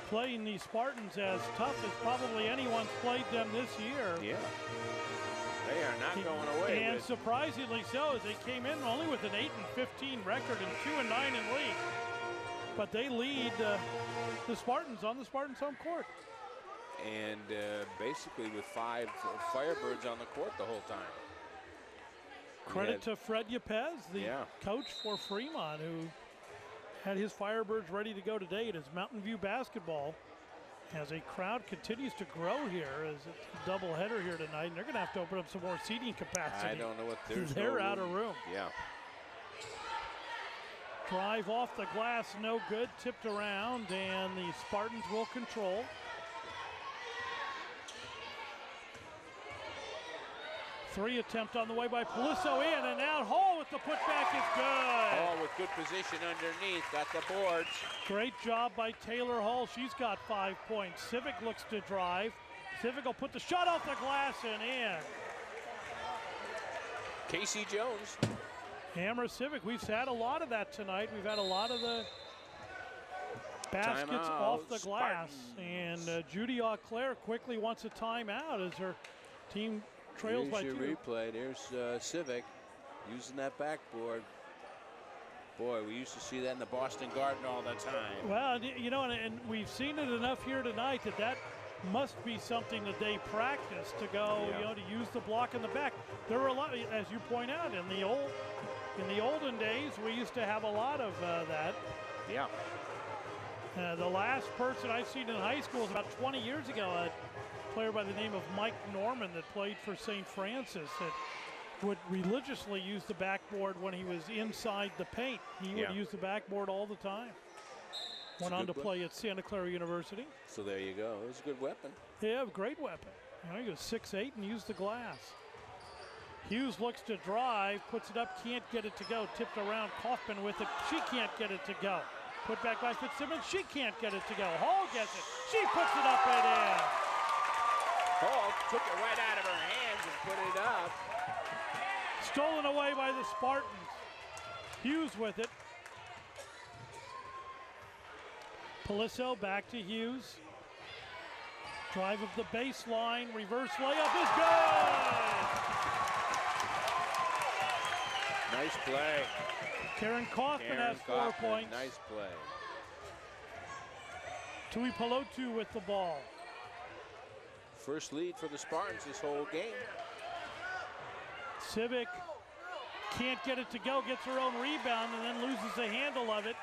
playing the Spartans as tough as probably anyone's played them this year. Yeah. They are not going away. And surprisingly so, as they came in only with an 8-15 record and 2-9 in league. But they lead the Spartans on the Spartans' home court. And basically with 5 Firebirds on the court the whole time. Credit to Fred Yepez, the coach for Fremont, who had his Firebirds ready to go today. It is Mountain View basketball as a crowd continues to grow here as it's a doubleheader here tonight. And they're going to have to open up some more seating capacity. I don't know what they're out of room. Yeah. Drive off the glass, no good. Tipped around, and the Spartans will control. Three attempt on the way by Pelisso in and out. Hall with the putback is good. Hall with good position underneath, got the boards. Great job by Taylor Hall. She's got 5 points. Civic looks to drive. Civic will put the shot off the glass and in. Casey Jones. Hammer Civic. We've had a lot of that tonight. We've had a lot of the baskets off the glass. And Judy Auclair quickly wants a timeout as her team trails by 2. Here's your replay. There's Civic using that backboard. Boy, we used to see that in the Boston Garden all the time. Well, you know, and we've seen it enough here tonight that must be something that they practice to go, you know, to use the block in the back. There were a lot, as you point out, in the olden days, we used to have a lot of that. Yeah. The last person I've seen in high school was about 20 years ago. A player by the name of Mike Norman that played for St. Francis that would religiously use the backboard when he was inside the paint. He would use the backboard all the time. Went on to play at Santa Clara University. So there you go. It was a good weapon. Yeah, great weapon. Now he goes 6'8" and used the glass. Hughes looks to drive, puts it up, can't get it to go. Tipped around, Kaufman with it. She can't get it to go. Put back by Fitzsimmons. She can't get it to go. Hall gets it. She puts it up and in. Hall took it right out of her hands and put it up. Stolen away by the Spartans. Hughes with it. Paliso back to Hughes. Drive of the baseline. Reverse layup is good. Nice play. Karen Kaufman has 4 points. Nice play. Tui Pelotu with the ball. First lead for the Spartans this whole game. Civic can't get it to go, gets her own rebound, and then loses the handle of it.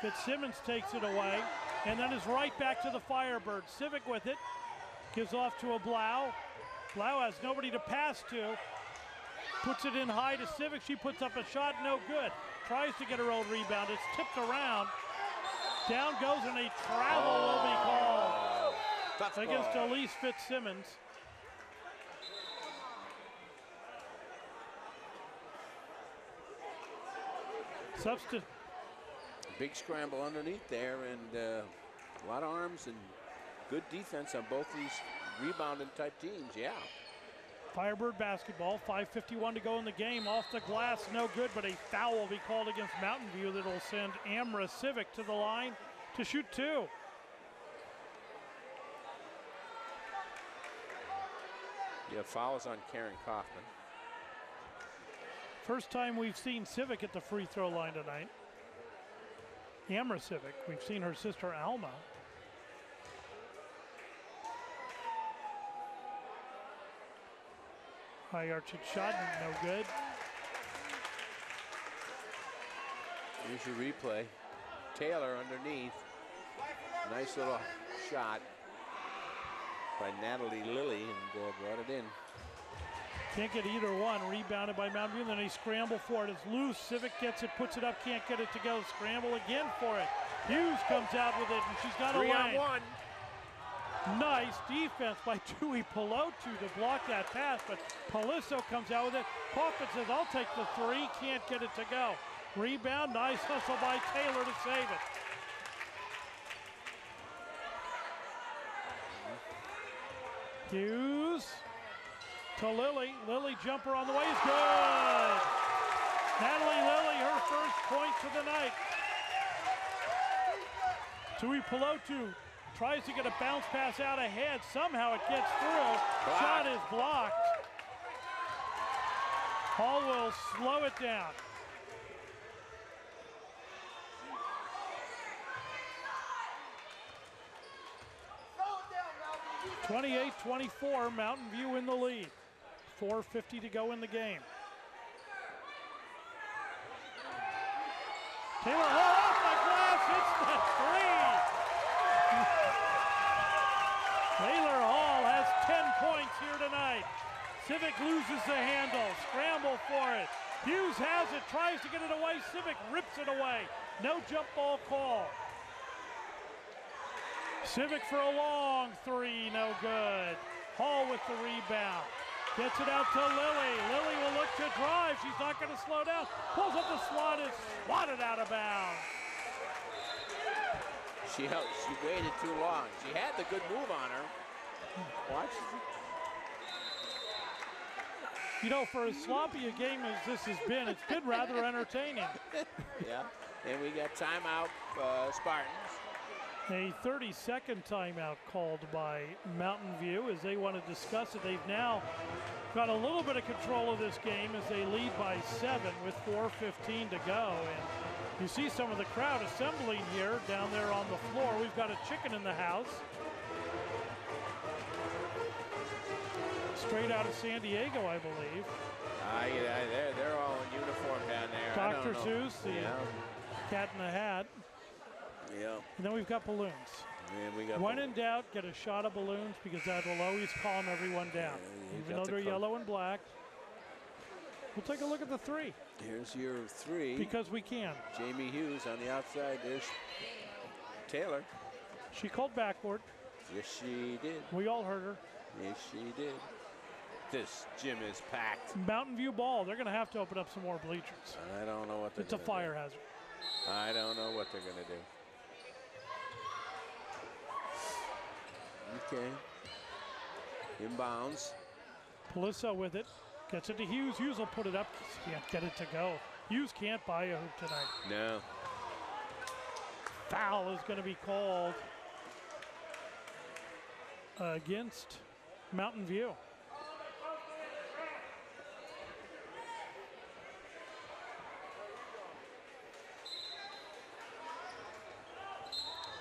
Fitzsimmons takes it away, and then is right back to the Firebirds. Civic with it, gives off to a Blau. Blau has nobody to pass to. Puts it in high to Civic. She puts up a shot, no good. Tries to get her own rebound. It's tipped around. Down goes, and a travel will be called against Elise Fitzsimmons. Substitute. Big scramble underneath there, and a lot of arms and good defense on both these rebounding type teams, yeah. Firebird basketball, 5:51 to go in the game. Off the glass, no good, but a foul will be called against Mountain View that will send Amra Civic to the line to shoot two. Yeah, fouls on Karen Kaufman. First time we've seen Civic at the free throw line tonight. Amra Civic, we've seen her sister Alma. High arching shot, no good. Here's your replay. Taylor underneath. Nice little shot by Natalie Lilly, and brought it in. Can't get either one. Rebounded by Mountain View, and then they scramble for it. It's loose. Civic gets it, puts it up, can't get it to go. Scramble again for it. Hughes comes out with it, and she's got a lane. 3-on-1. Nice defense by Tui Pelotu to block that pass, but Paliso comes out with it. Kaufman says, I'll take the three, can't get it to go. Rebound, nice hustle by Taylor to save it. Hughes to Lilly. Lilly jumper on the way is good. Natalie Lilly, her first points of the night. Tui Pelotu tries to get a bounce pass out ahead. Somehow it gets through. Shot is blocked. Hall will slow it down. Slow it down, 28-24, Mountain View in the lead. 4:50 to go in the game. Taylor Hall off the glass, hits the three. Taylor Hall has 10 points here tonight. Civic loses the handle, scramble for it. Hughes has it, tries to get it away. Civic rips it away. No jump ball call. Civic for a long three, no good. Hall with the rebound. Gets it out to Lilly. Lilly will look to drive. She's not going to slow down. Pulls up the slot, is swatted out of bounds. She waited too long. She had the good move on her. Watch. You know, for as sloppy a game as this has been, it's been rather entertaining. Yeah, and we got timeout, Spartans. A 30-second timeout called by Mountain View as they want to discuss it. They've now got a little bit of control of this game as they lead by 7 with 4:15 to go. And you see some of the crowd assembling here down there on the floor. We've got a chicken in the house. Straight out of San Diego, I believe. Yeah, they're all in uniform down there. Dr. Seuss, the cat in the hat. Yeah. And then we've got balloons. And we got when in doubt, get a shot of balloons because that will always calm everyone down. Even though they're yellow and black. We'll take a look at the three. Here's your three. Because we can. Jamie Hughes on the outside. There's Taylor. She called backboard. Yes, she did. We all heard her. Yes, she did. This gym is packed. Mountain View ball. They're going to have to open up some more bleachers. I don't know what they're It's a fire hazard. I don't know what they're going to do. Okay. Inbounds. Paliso with it. Gets it to Hughes. Hughes will put it up. Can't get it to go. Hughes can't buy a hoop tonight. No. Foul is going to be called against Mountain View.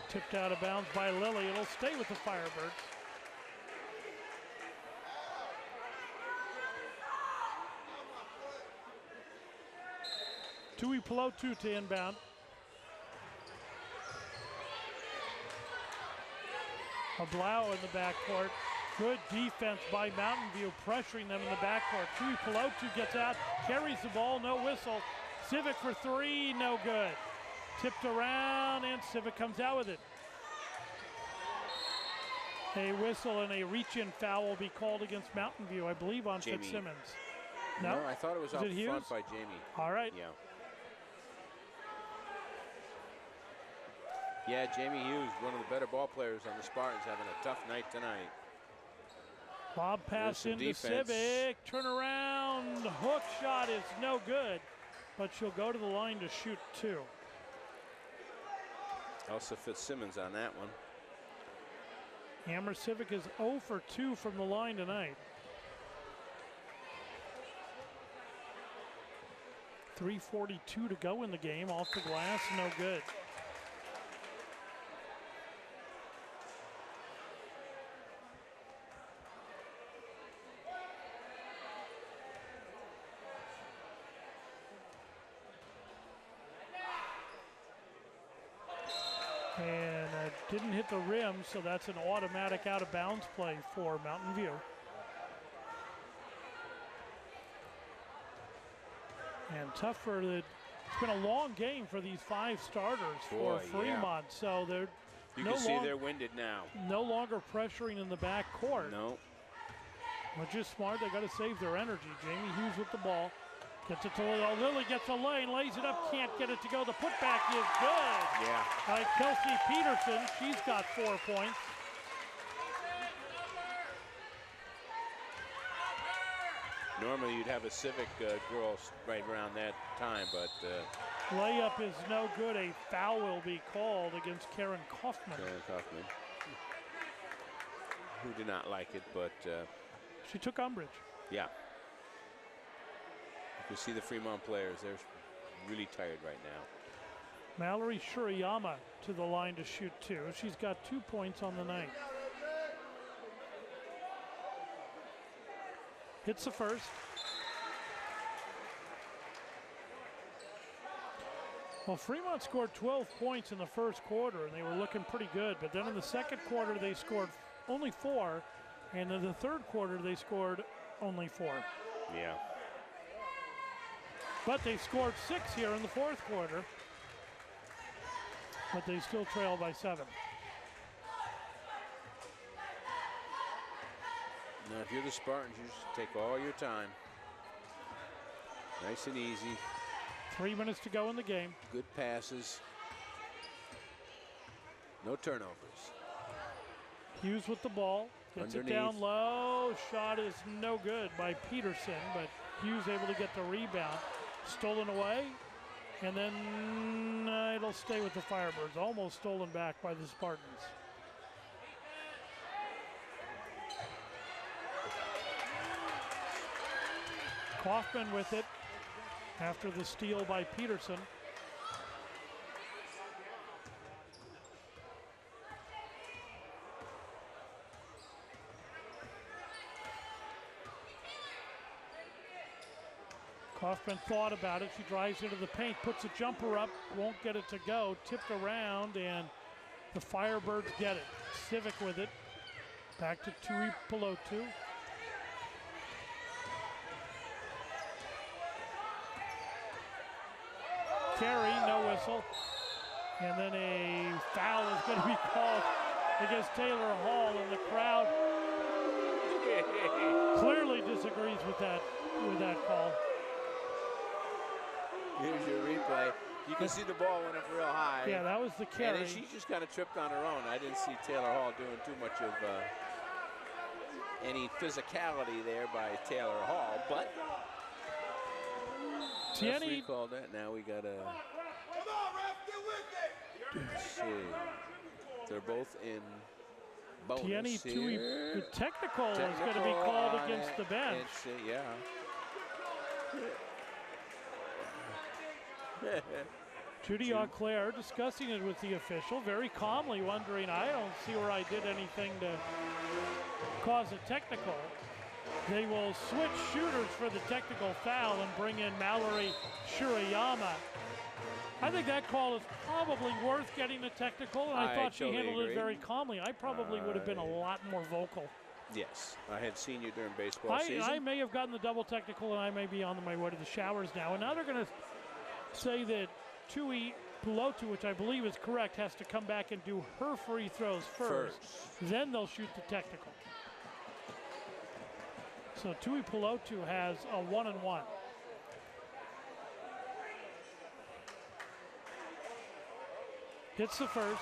Tipped out of bounds by Lily. It'll stay with the Firebirds. Tui Pelotu to inbound. A Blau in the backcourt. Good defense by Mountain View, pressuring them in the backcourt. Tui Pelotu gets out, carries the ball, no whistle. Civic for three, no good. Tipped around, and Civic comes out with it. A whistle and a reach-in foul will be called against Mountain View, I believe, on Jamie. Fitzsimmons. No, I thought it was out Hughes? front by Jamie. All right. Yeah. Yeah, Jamie Hughes, one of the better ball players on the Spartans, having a tough night tonight. Lob pass into defense. Civic. Turn around. Hook shot is no good, but she'll go to the line to shoot two. Elsa Fitzsimmons on that one. Hammer Civic is 0 for 2 from the line tonight. 3:42 to go in the game. Off the glass, no good. And didn't hit the rim, so that's an automatic out of bounds play for Mountain View. And tough for the, it's been a long game for these five starters for Fremont. Yeah. So they're You can see they're winded now. No longer pressuring in the back court. No. Which is smart, they got to save their energy. Jamie Hughes with the ball. Gets it to Lily. Lily gets a lane, lays it up, can't get it to go. The putback is good. Yeah. By Kelsey Peterson, she's got 4 points. Normally you'd have a Civic girl right around that time, but layup is no good. A foul will be called against Karen Kaufman. Who did not like it, but she took umbrage. Yeah. You can see the Fremont players, they're really tired right now. Mallory Shuriyama to the line to shoot two. She's got 2 points on the night. Hits the first. Well, Fremont scored 12 points in the first quarter, and they were looking pretty good. But then in the second quarter, they scored only 4. And in the third quarter, they scored only 4. Yeah. But they scored 6 here in the fourth quarter. But they still trail by 7. Now, if you're the Spartans, you just take all your time. Nice and easy. 3 minutes to go in the game. Good passes. No turnovers. Hughes with the ball. Gets Underneath. it down low. Shot is no good by Peterson, but Hughes able to get the rebound. Stolen away. And then it'll stay with the Firebirds. Almost stolen back by the Spartans. Kaufman with it after the steal by Peterson. Kaufman thought about it. She drives into the paint, puts a jumper up, won't get it to go. Tipped around, and the Firebirds get it. Civic with it. Back to Tui Pelotu. Carry, no whistle. And then a foul is going to be called against Taylor Hall, and the crowd clearly disagrees with that call. Here's your replay. You can see the ball went up real high. Yeah, that was the carry. And then she just kind of tripped on her own. I didn't see Taylor Hall doing too much of any physicality there by Taylor Hall, but referee called that. Now we got a. Let's see. They're both in bonus Tierney, here. the technical is going to be called against the bench. Yeah. Judy Auclair discussing it with the official, very calmly wondering, I don't see where I did anything to cause a technical. They will switch shooters for the technical foul and bring in Mallory Shirayama. I think that call is probably worth getting a technical, and I thought she handled it very calmly. I probably would have been a lot more vocal. Yes, I had seen you during baseball season. I may have gotten the double technical, and I may be on my way to the showers now. And now they're going to say that Tui Pelotu, which I believe is correct, has to come back and do her free throws first. Then they'll shoot the technical. So Tui Pelotu has a 1-and-1. Hits the first.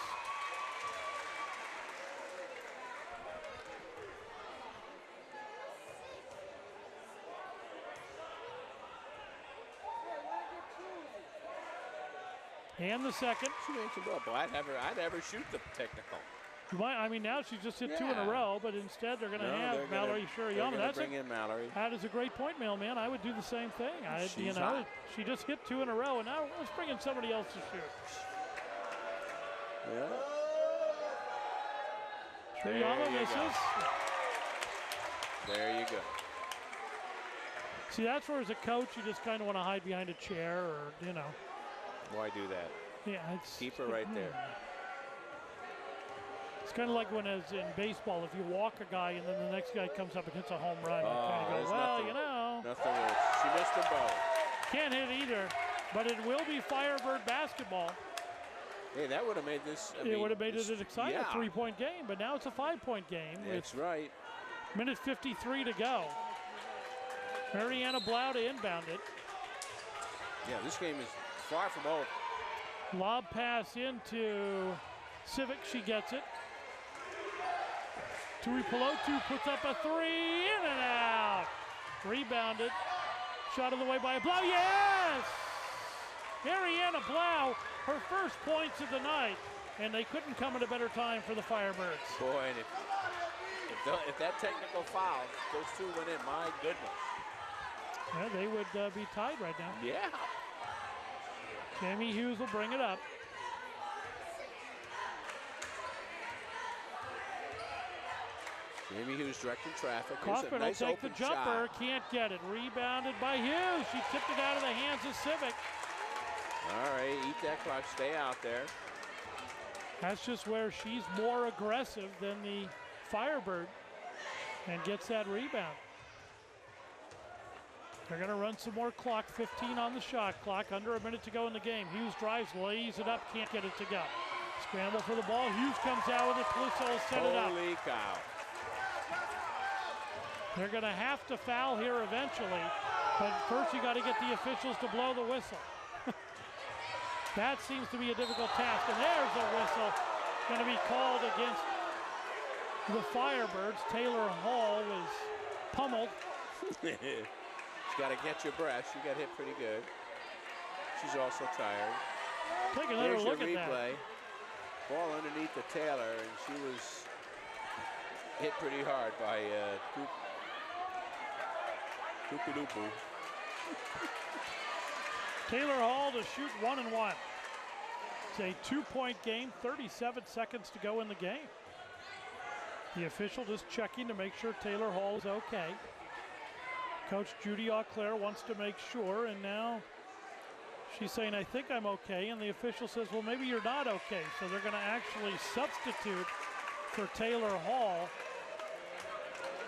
And the second. She makes it up. I'd have her shoot the technical. I mean, now she's just hit two in a row, but instead they're going to have Mallory Shirayama. Bring in Mallory. That is a great point, Mailman. I would do the same thing. She's hot. She just hit two in a row, and now let's bring in somebody else to shoot. Yeah. Shirayama misses. There you go. See, that's where as a coach you just kind of want to hide behind a chair, or Why do that? Yeah, keep her right there. It's kind of like when, as in baseball, if you walk a guy and then the next guy comes up and hits a home run, you kind of go, well, Nothing worse. She missed the ball. Can't hit either, but it will be Firebird basketball. Hey, that would have made this. It would have made it an exciting 3-point game, but now it's a 5-point game. That's right. Minute 53 to go. Mariana Blau to inbound it. Yeah, this game is far from over. Lob pass into Civic. She gets it. Tui Pelotu puts up a three, in and out. Rebounded. Shot of the way by Blau. Yes! Mariana Blau, her first points of the night, and they couldn't come at a better time for the Firebirds. Boy, and if that technical foul, those two went in, my goodness. Yeah, they would be tied right now. Yeah. Jamie Hughes will bring it up. Jamie Hughes directing traffic. Kaufman will take the jumper. Can't get it. Rebounded by Hughes. She tipped it out of the hands of Civic. All right, eat that clock. Stay out there. That's just where she's more aggressive than the Firebird and gets that rebound. They're going to run some more clock. 15 on the shot clock. Under a minute to go in the game. Hughes drives, lays it up, can't get it to go. Scramble for the ball. Hughes comes out with it. Peluso will set it up. Holy cow. They're going to have to foul here eventually, but first you got to get the officials to blow the whistle. That seems to be a difficult task, and there's a whistle going to be called against the Firebirds. Taylor Hall was pummeled. She's got to get your breath. She got hit pretty good. She's also tired. Take another look at that. Ball underneath the Taylor, and she was hit pretty hard by Tupilupu. Taylor Hall to shoot 1-and-1. It's a 2-point game, 37 seconds to go in the game. The official just checking to make sure Taylor Hall is okay. Coach Judy Auclair wants to make sure, and now she's saying, I think I'm okay, and the official says, well, maybe you're not okay. So they're going to actually substitute for Taylor Hall.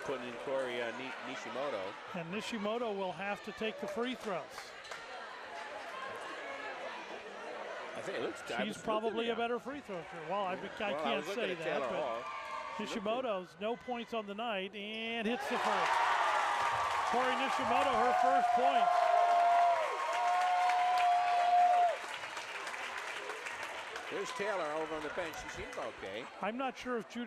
Putting in Corey Nishimoto. And Nishimoto will have to take the free throws. I think it looks. She's probably a better free throw. Well, I can't say that. But Nishimoto's no points on the night and hits the first. Tori Nishimoto, her first points. There's Taylor over on the bench. She seems okay. I'm not sure if Coach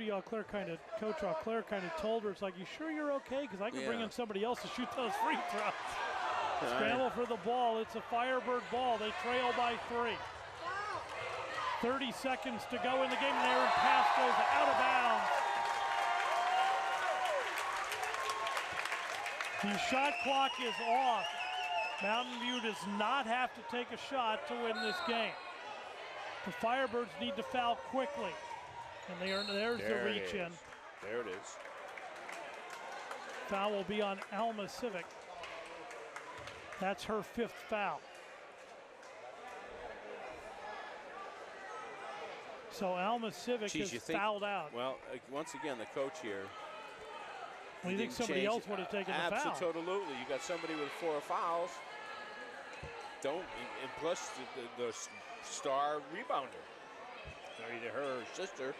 Auclair kind of told her, it's like, you sure you're okay? Because I can bring in somebody else to shoot those free throws. Scramble for the ball. It's a Firebird ball. They trail by 3. 30 seconds to go in the game. There, and pass goes out of bounds. The shot clock is off. Mountain View does not have to take a shot to win this game. The Firebirds need to foul quickly. And there's the reach in. There it is. Foul will be on Alma Civic. That's her 5th foul. So Alma Civic is fouled out. Well, once again, the coach here. Well, you think somebody else would have taken the foul? Absolutely. You got somebody with 4 fouls. And plus the star rebounder. Either her or sister.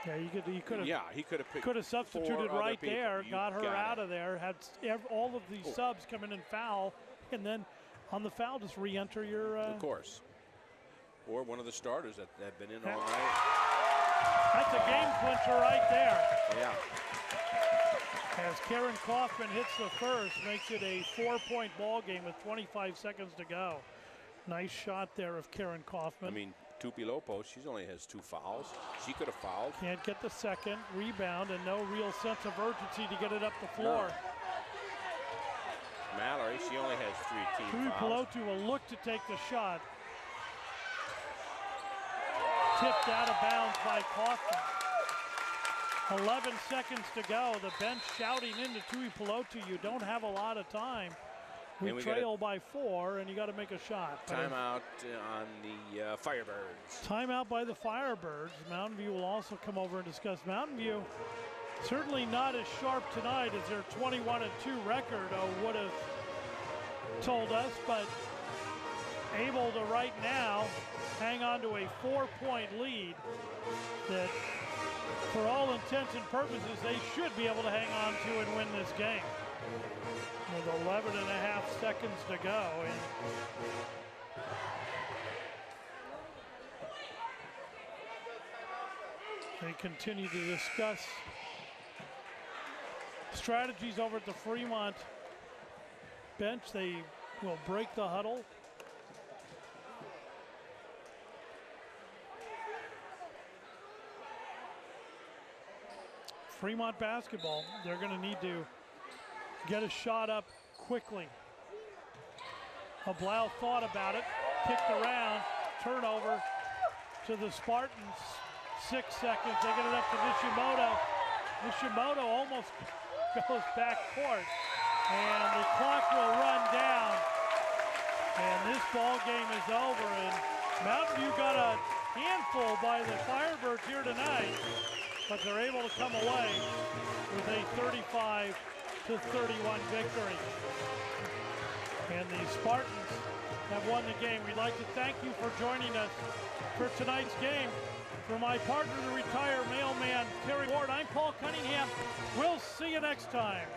Yeah, he could have. Yeah, he could have picked. Could have substituted right there, got her out of there, had all of these subs come in and foul, and then on the foul just re-enter your. Of course. Or one of the starters that had been in all night. That's a game clincher right there. Yeah. As Karen Kaufman hits the first, makes it a 4-point ball game with 25 seconds to go. Nice shot there of Karen Kaufman. I mean, Tupilopo, she only has 2 fouls. She could have fouled. Can't get the second rebound, and no real sense of urgency to get it up the floor. No. Mallory, she only has 3 team fouls. Tupilopo will look to take the shot. Tipped out of bounds by Kaufman. 11 seconds to go. The bench shouting into Tuipulotu, you don't have a lot of time. We trail by 4, and you got to make a shot. Timeout on the Firebirds. Timeout by the Firebirds. Mountain View will also come over and discuss. Mountain View certainly not as sharp tonight as their 21-2 record would have told us, but able to right now hang on to a 4-point lead that for all intents and purposes they should be able to hang on to and win this game. With 11.5 seconds to go. And they continue to discuss strategies over at the Fremont bench. They will break the huddle. Fremont basketball, they're going to need to get a shot up quickly. Blau thought about it, kicked around, turnover to the Spartans. 6 seconds, they get it up to Nishimoto. Nishimoto almost goes back court, and the clock will run down. And this ball game is over, and Mountain View got a handful by the Firebirds here tonight, but they're able to come away with a 35-31 victory. And the Spartans have won the game. We'd like to thank you for joining us for tonight's game. For my partner, the retired mailman, Terry Ward, I'm Paul Cunningham. We'll see you next time.